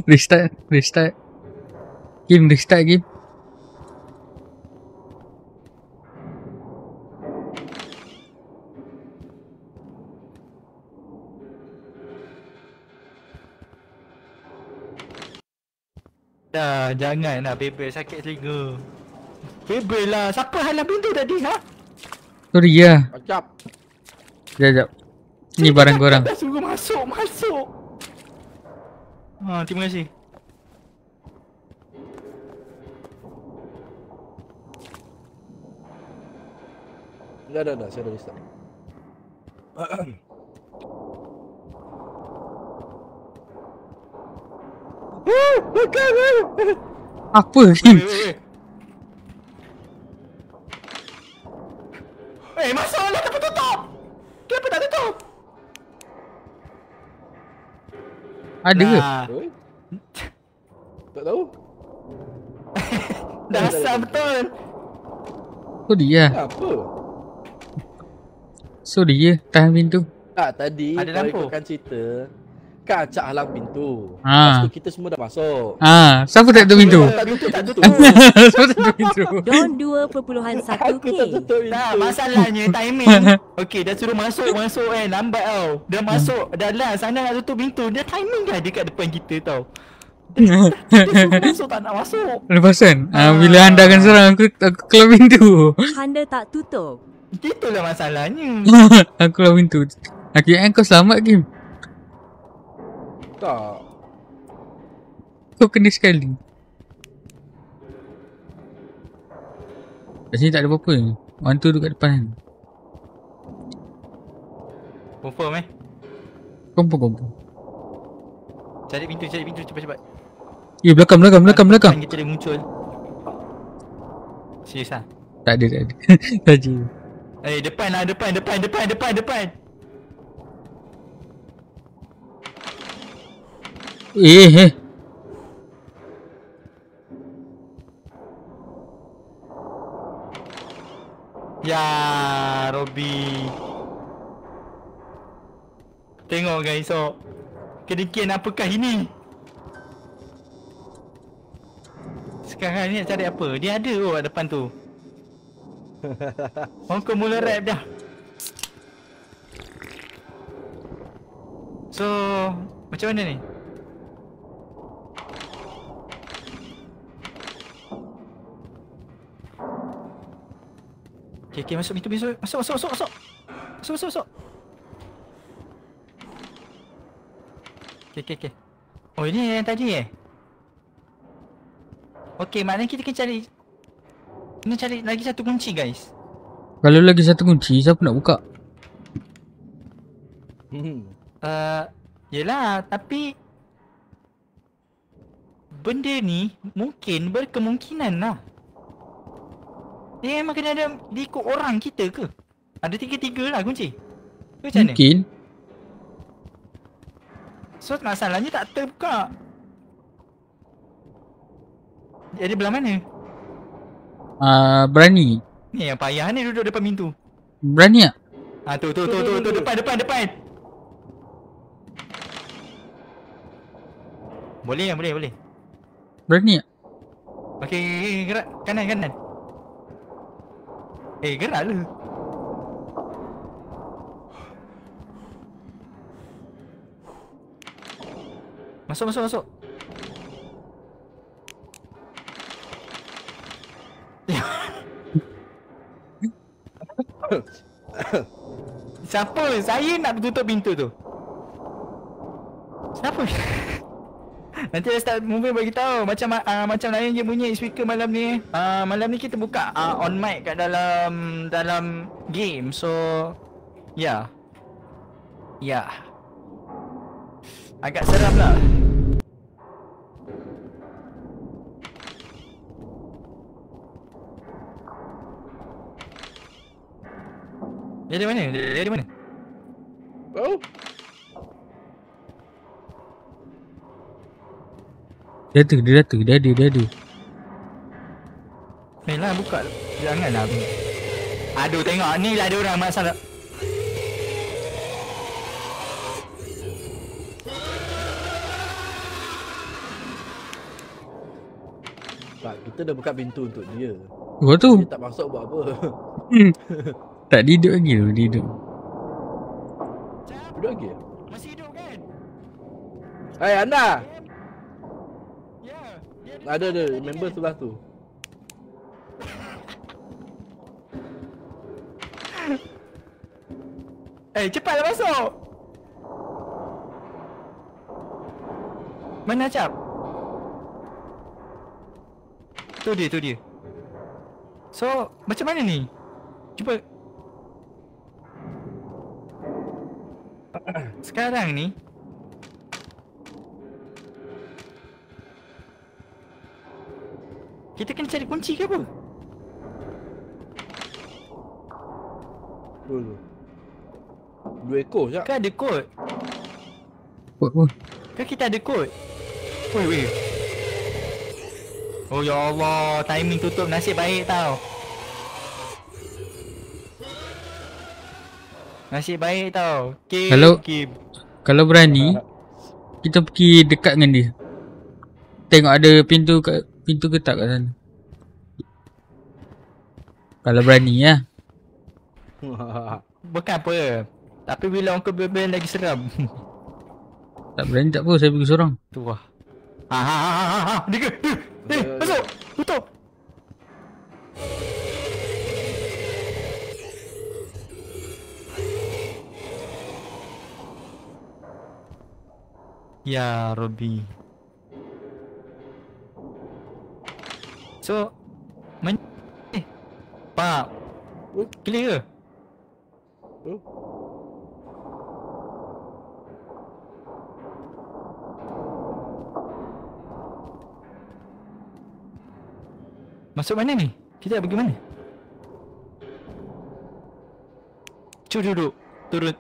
Restart. Game restart game. Dah, janganlah Bebel sakit telinga. Bebel lah, siapa halang pintu tadi ha? Sorry ya. Acap. Sekejap. Ni barang korang. Dah suruh masuk. Terima kasih. Dah, saya dah restart. Apa game? Masuklah, kenapa tutup? Kenapa tak tutup? Ada ke? Oi. Tak tahu. Dasar betul. Sorry ya. Apa? Sorry ya. Tahan pintu. Tadi Ada kalau lampu. ikutkan cerita, kan Acap halang pintu. Ah. Lepas tu kita semua dah masuk. Siapa tak tutup pintu? Tak tutup. Siapa tak tutup pintu? Don 2.1K. Aku tak tutup pintu. Tak, masalahnya timing. Okey, dah suruh masuk lambat tau. Dah masuk, dah lah sana nak tutup pintu. Dia timing dah dekat depan kita tau. Dia suruh masuk tak nak masuk. Lepasan. Bila anda akan serang aku keluar pintu. Anda tak tutup. Itulah masalahnya. Aku keluar pintu. Akhirnya kau selamat game. Tak. Kau kena sekali. Kat sini tak ada apa-apa ni. Orang tu dekat depan kan. Confirm Kompon. Cari pintu cepat-cepat. Belakang. Depan kita dia muncul. Serius ah? Tak ada. Saja. Depan lah, depan. Ya, Robby. Tengok guys, kedengkian apakah ini? Sekarang ni nak cari apa? Dia ada kat depan tu. Kau mula rap dah. So, macam mana ni? Okay, masuk pintu. Masuk. Okay. Oh, ini yang tadi Okay, maknanya kita kena cari lagi satu kunci guys. Kalau lagi satu kunci, siapa nak buka? Yelah, tapi benda ni mungkin berkemungkinan lah. Dia memang kena ada diikut orang kita ke? Ada tiga-tiga lah kunci. Ke macam mana? Mungkin. So masalahnya tak terbuka. Dia ada belah mana? Berani. Ni yang payah ni duduk depan pintu. Berani tak? Tu depan. Boleh. Berani tak? Okey, gerak kanan. Gerak lu. Masuk. Siapa? Saya nak tutup pintu tu. Siapa? Nanti dah start movie bagi tahu macam lain je bunyi speaker malam ni. Malam ni kita buka on mic kat dalam game. So ya. Yeah. Agak seram lah. Dia dari mana? Oh. Dia ada. Lah buka. Janganlah. Aduh tengok ni lah ada orang masalah. Tak, kita dah buka pintu untuk dia. Gua tu. Dia tak masuk buat apa. Tak duduk lagi tu, duduk. Duduk lagi? Masih hidup kan? Hai anda. Ya. Ada member sebelah tu. Cepatlah masuk. Mana Cap? Tu dia. So, macam mana ni? Cuba. Sekarang ni kita kena cari kunci ke apa? Dulu. 2 ekor sekejap. Kan ada kod? Oh. Kan kita ada kod? Weh. Oh ya Allah, timing tutup nasib baik tau. Nasib baik tau. Kalau berani, kita pergi dekat dengan dia. Tengok ada pintu ke tak kat sana. Kalau berani lah. Bukan apa. Tapi bila Uncle Bebel lagi seram. Tak berani tak apa, saya pergi seorang. Tu lah. Dia masuk. Tutup. Ya Robby. So Pak. Clear ke? Masuk mana ni? Kita nak pergi mana? Cuba duduk. Turun.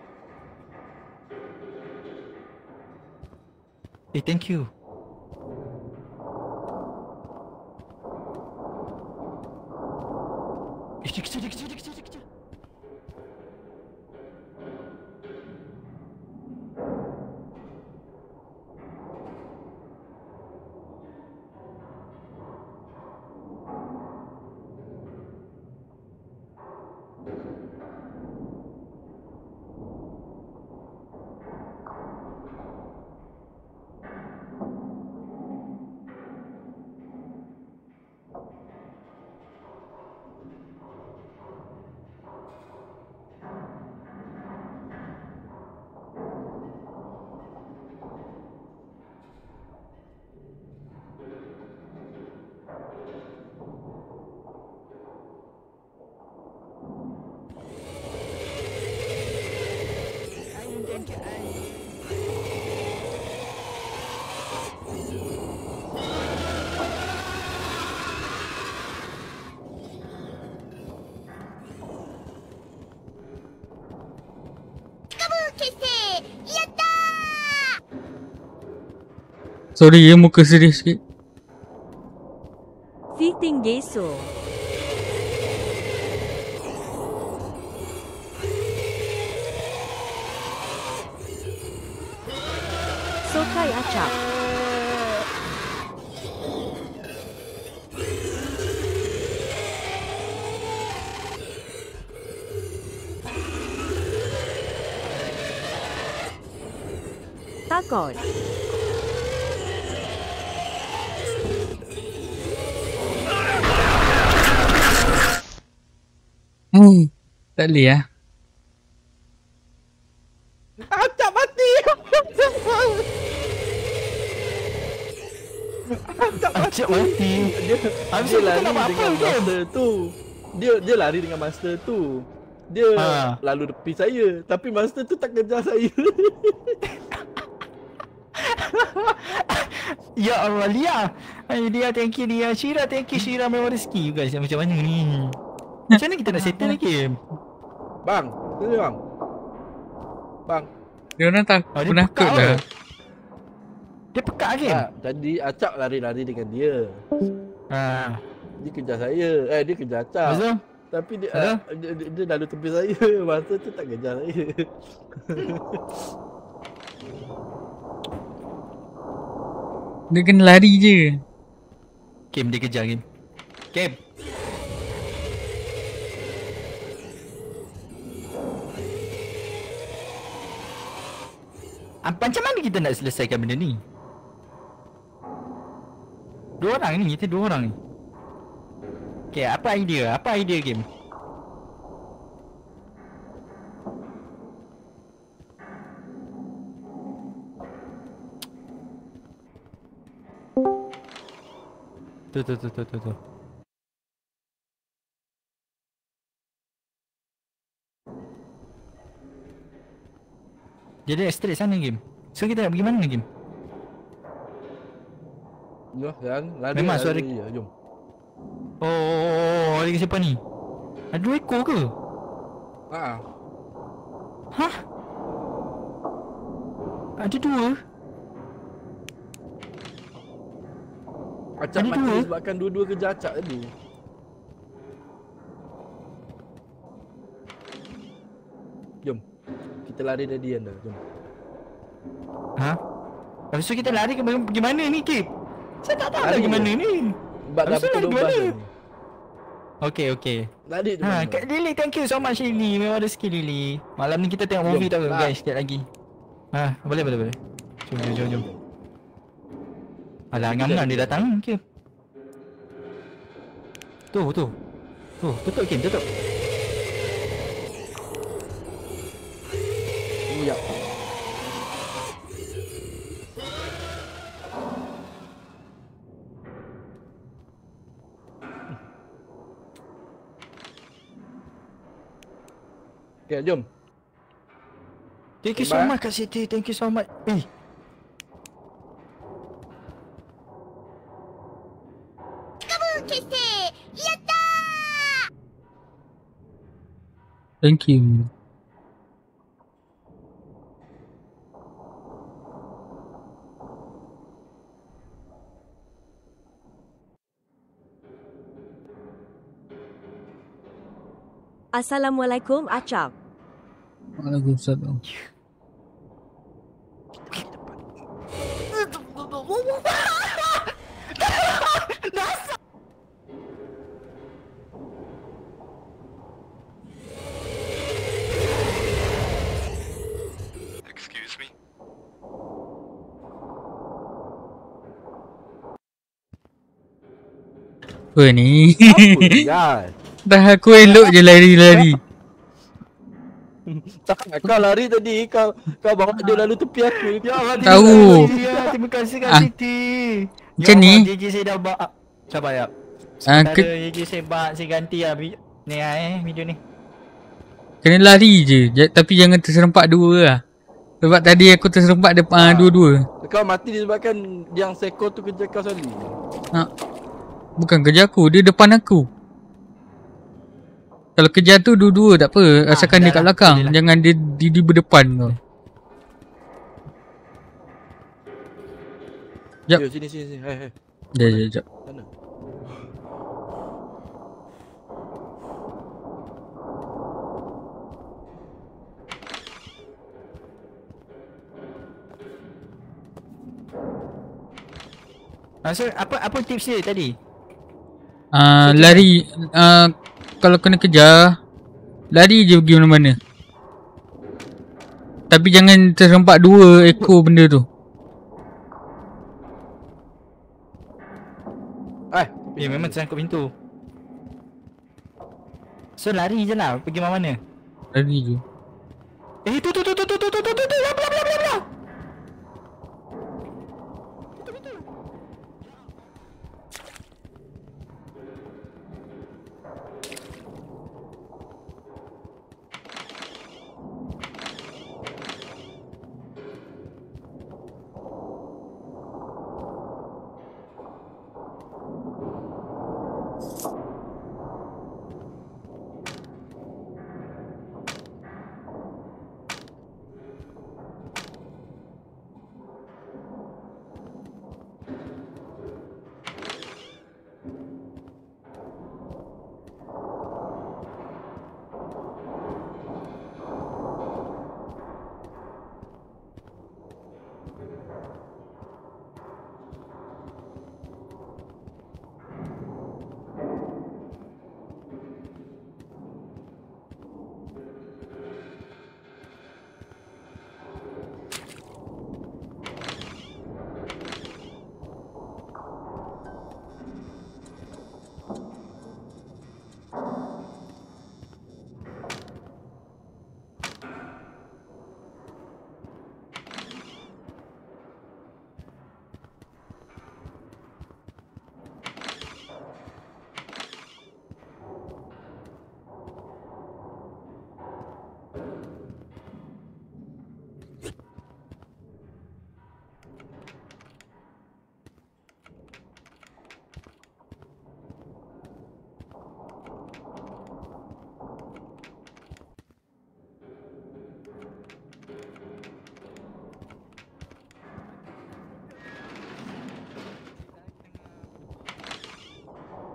Thank you. Kecil. Sorry ya, muka serius sikit. Fitting geso. Sokai acap. Takon. Tak boleh lah. Acap mati. Acap mati. Dia lari dengan master tu. Dia lari dengan master tu. Dia lalu tepi saya, tapi master tu tak kejar saya. Ya Allah, Lia. Dia thank you Lia. Syira thank you. Syira memang rezeki you guys. Macam mana ni? Macam mana kita nak settle ni game? Bang, tu dia bang. Bang. Dia orang tak penakut dah. Dia pekat game. Tadi Acap lari-lari dengan dia. Dia kejar saya. Dia kejar Acap. Betul? Tapi dia lalu tepi saya. Masa tu tak kejar saya. Dia kena lari je. Game dia kejar game. Game. Macam mana kita nak selesaikan benda ni? Dua orang ni, kita dua orang ni. Okay, apa idea? Apa idea game? Tu. Jadi straight sana game. So kita nak pergi mana game? Yang lari. Memang suara ya, jom. Oh, lagi siapa ni? Ada 2 ekor ke? Hah? Ada 2? Acap ada mati 2? sebabkan dua-dua kejar Acap tadi. Jom. Kita lari dari dia dah. Jom. Ha? Lepas tu kita lari ke pergi mana ni, Kip? Saya tak tahu lagi mana ni. Sebab dah pukul 12 ni. Okay. Lari tu mana? Kak Lily, thank you so much Lily. Memang ada skill Lily. Malam ni kita tengok movie tau guys, sekejap lagi. Boleh. Jom. Alah, ngam-ngam dia datang, Kip. Tu, tutup Kim, tutup. Ya. Okay, jom. Thank you so much Kak Siti, thank you so much. Thank you. Assalamualaikum Acap. Waalaikumsalam. Excuse me. Apa ni? Apa ya? Dah aku elok je lari-lari. Tak, kau lari tadi. Kau bawa dia lalu tepi aku. Ya Allah, Tahu. terima kasih Kak Siti. Macam ni? JJ saya dah buat. Sabar ya. JJ saya buat, saya ganti lah ni video ni. Kena lari je, tapi jangan terserempak dua lah. Sebab tadi aku terserempak depan dua-dua. Kau mati disebabkan yang seko tu kerja kau sekali. Bukan kerja aku, dia depan aku. Kalau kerja tu dua-dua tak apa, asalkan dia kat belakang. Jangan dia berdepan kau. Jap. Yo, sini. Hai. Jap. Mana? So apa tips dia tadi? Lari, kalau kena kejar, lari je pergi mana-mana. Tapi jangan terserempak 2 ekor benda tu. Memang tersangkut pintu. So lari je lah, pergi mana-mana. Lari je. Tu belah.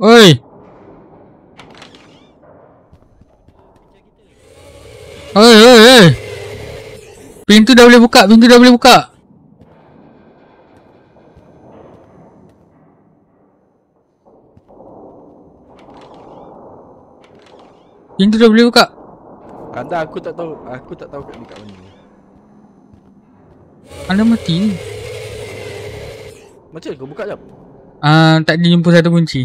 Oi. Oi. Pintu dah boleh buka, Anda aku tak tahu kat ni kat mana. Anda mati. Macam kau buka jap. Tak dijumpa satu kunci.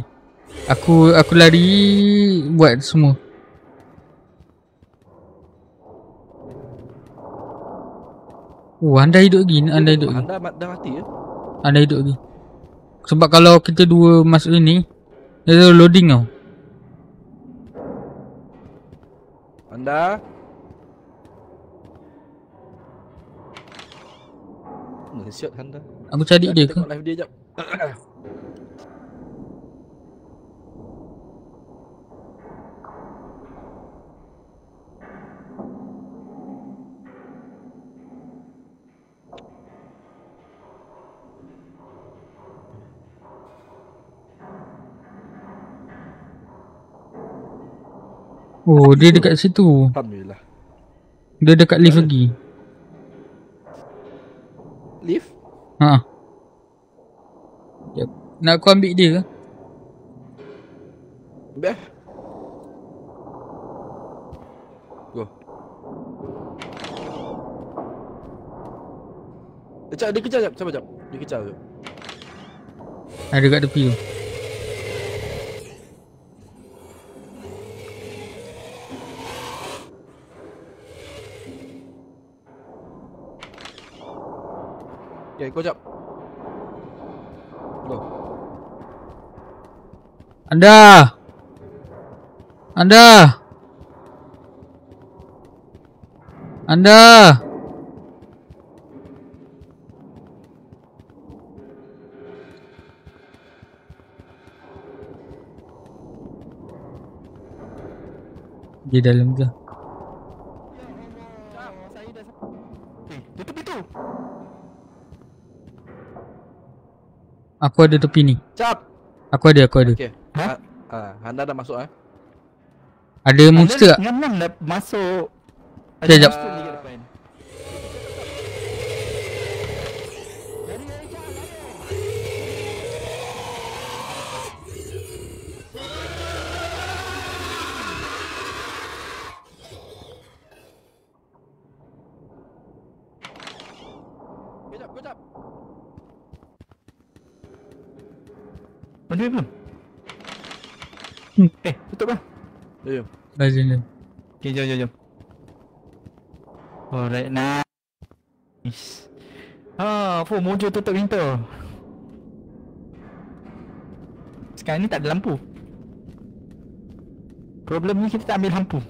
Aku lari buat semua. Anda hidup lagi. Anda dah mati ya? Anda hidup lagi. Sebab kalau kita dua masuk ini, dia loading tau. Anda Nge-shot Anda. Aku cari dia ke? Tengok live dia jap. Oh, dia dekat situ. Alhamdulillah. Dia dekat lift lagi. Lift? Sekejap. Nak aku ambil dia ke? Ambil. Go. Dia kejar jap, sabar jap. Dia kejar jap. Ada kat tepi tu. Okay, kau jap. Go. Anda. Di dalam tu. Tutup pintu. Aku ada tepi ni. Cap. Aku ada. Okey. Ha? Handa dah masuk Ada monster tak? Ngam-ngam dah masuk. Sekejap. monster ni kat depan. Kejap. Ada belum? Tutup lah. Jom. Lazim. Okay, jom. Alright, nice. Fu muncul tutup pintu. Sekarang ni tak ada lampu. Problem ni kita tak ambil lampu.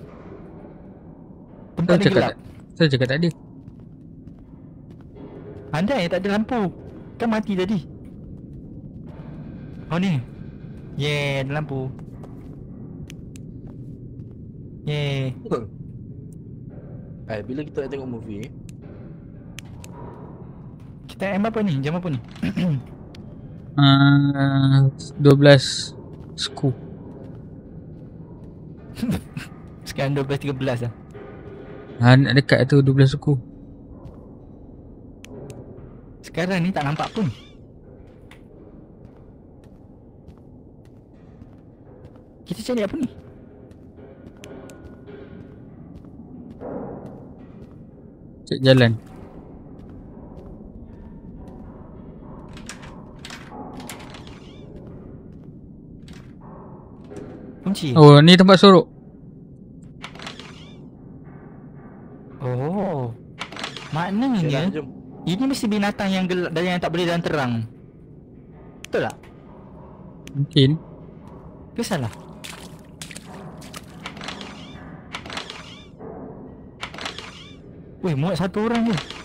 Tempat ni gelap. Saya cakap tak ada. Anda yang tak ada lampu. Kan mati tadi. Oh ni. Yeah, ada lampu. Yeah. Bila kita nak tengok movie, Kita aim apa ni? Jam apa ni? 12 suku. Sekarang 12.13 lah. Nak dekat tu 12 suku. Sekarang ni tak nampak pun. Kita cari apa ni? Cek jalan. Kunci. Oh, ni tempat sorok. Oh. Maknanya jom. ini mesti binatang yang gelap dan yang tak boleh dalam terang. Betul tak? Mungkin. Ke salah? Weh, muat satu orang je.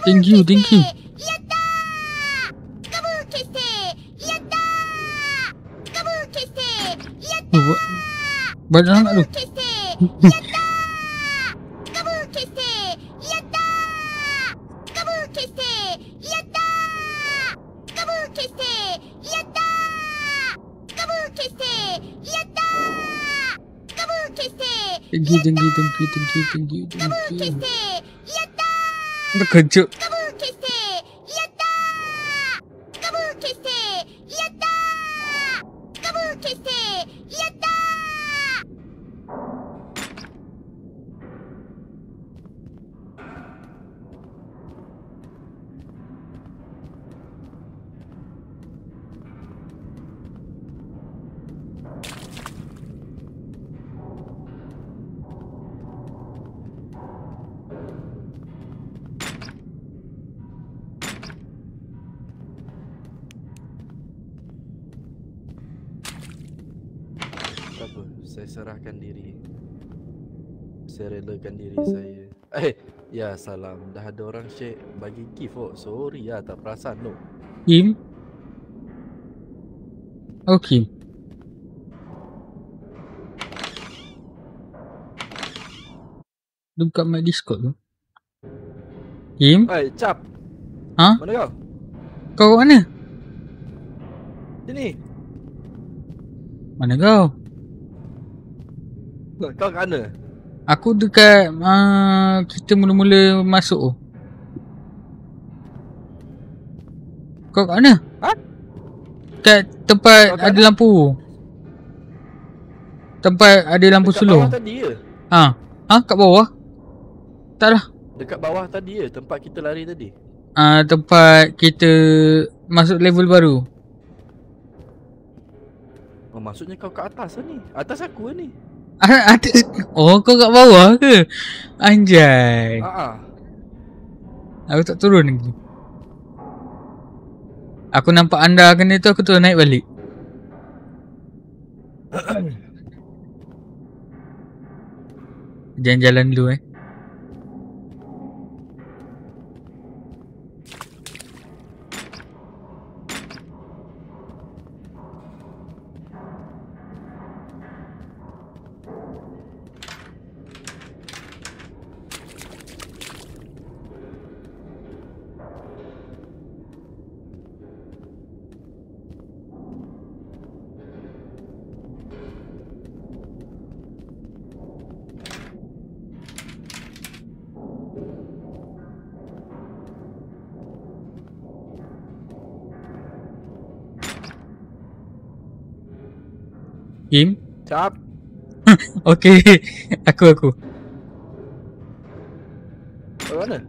Thank you. Banyak sangat tu. Thank you. Terkejut. Tak apa, saya serahkan diri. Saya relakan diri saya. Ya salam. Dah ada orang share bagi gift kok. Sorry lah, tak perasan tu. Kim? Oh, Kim. Dia buka mic Discord tu. Kim? Cap. Ha? Mana kau? Kau kat mana? Sini. Mana kau? Kau kat mana? Aku dekat kita mula-mula masuk tu. Kau kat mana? Ha? Kat tempat Kau kat ada lampu. Tempat ada lampu Dekat slow. bawah tadi je. Kat bawah? Tak lah. Dekat bawah tadi je, tempat kita lari tadi. Tempat kita masuk level baru. Oh, maksudnya kau kat atas lah ni. Atas aku lah ni. Atas. Oh, kau kat bawah ke? Anjay. Haa. Aku tak turun lagi. Aku nampak anda kena tu, aku terus naik balik. Jalan-jalan dulu Kim? Cap. Okay. Aku. Kat mana?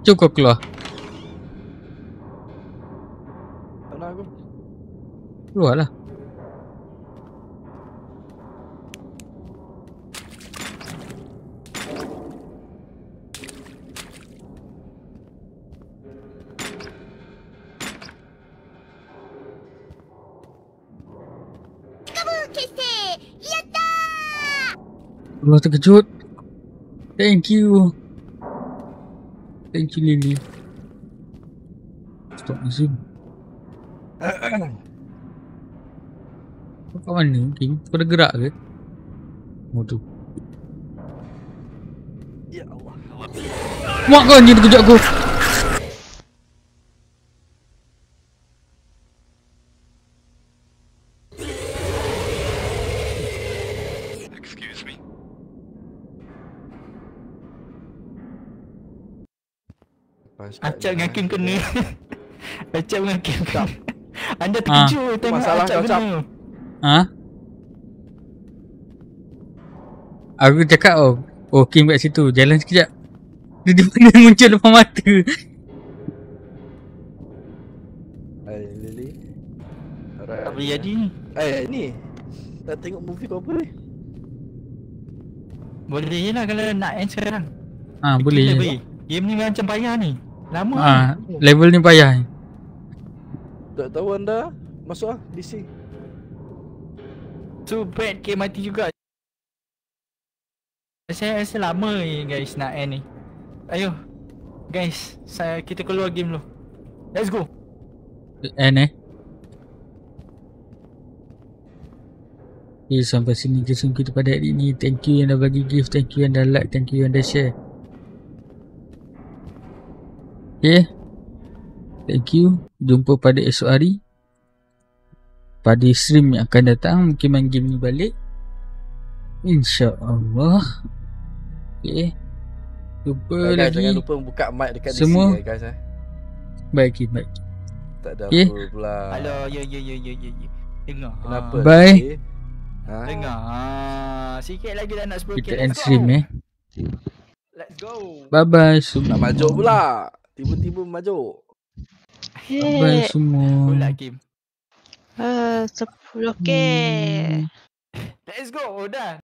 Jom kau keluar. Mana aku? Keluar lah. Allah terkejut. Thank you. Thank you Lily. Stop musim. Kau kat mana Kim? Kau dah gerak ke? Oh tu. Ya Allah. Mak kau ni terkejut aku. Acap dengan Kim kena. Acap dengan Kim kena. Anda terkejut tengok masalah Acap kau, Cap. kena. Ha? Aku cakap Kim kat situ. Jalan sekejap. Dia muncul depan mata. Hai Lily. Alright. Tak boleh jadi ni. Ni. Nak tengok movie kau apa ni? Boleh je lah kalau nak end sekarang. Boleh. Gila, boy. Game ni macam payah ni. Lama Level ni payah. Tak tahu anda. Masuk lah DC. So bad game mati juga. Saya rasa lama ni guys nak end ni. Ayo guys, kita keluar game dulu. Let's go. End Okay, sampai sini kesan kita pada hari ni. Thank you yang dah bagi gift, thank you yang dah like, thank you yang dah share. Okay, thank you. Jumpa pada esok hari pada stream yang akan datang. Mungkin main game ni balik, InsyaAllah. Okay, jumpa guys, lagi. jangan lupa buka mic dekat Semua DC guys. Baik. Tak ada Okay. apa pula. Halo, yo. Dengar. Kenapa? Bye. DC? Dengar. Sikit lagi dah nak 10k. Kita end stream Let's go. Bye bye semua. Nak maju pula. Tiba-tiba maju. Bye bye semua. Pula Kim. 10k. Let's go. Dah.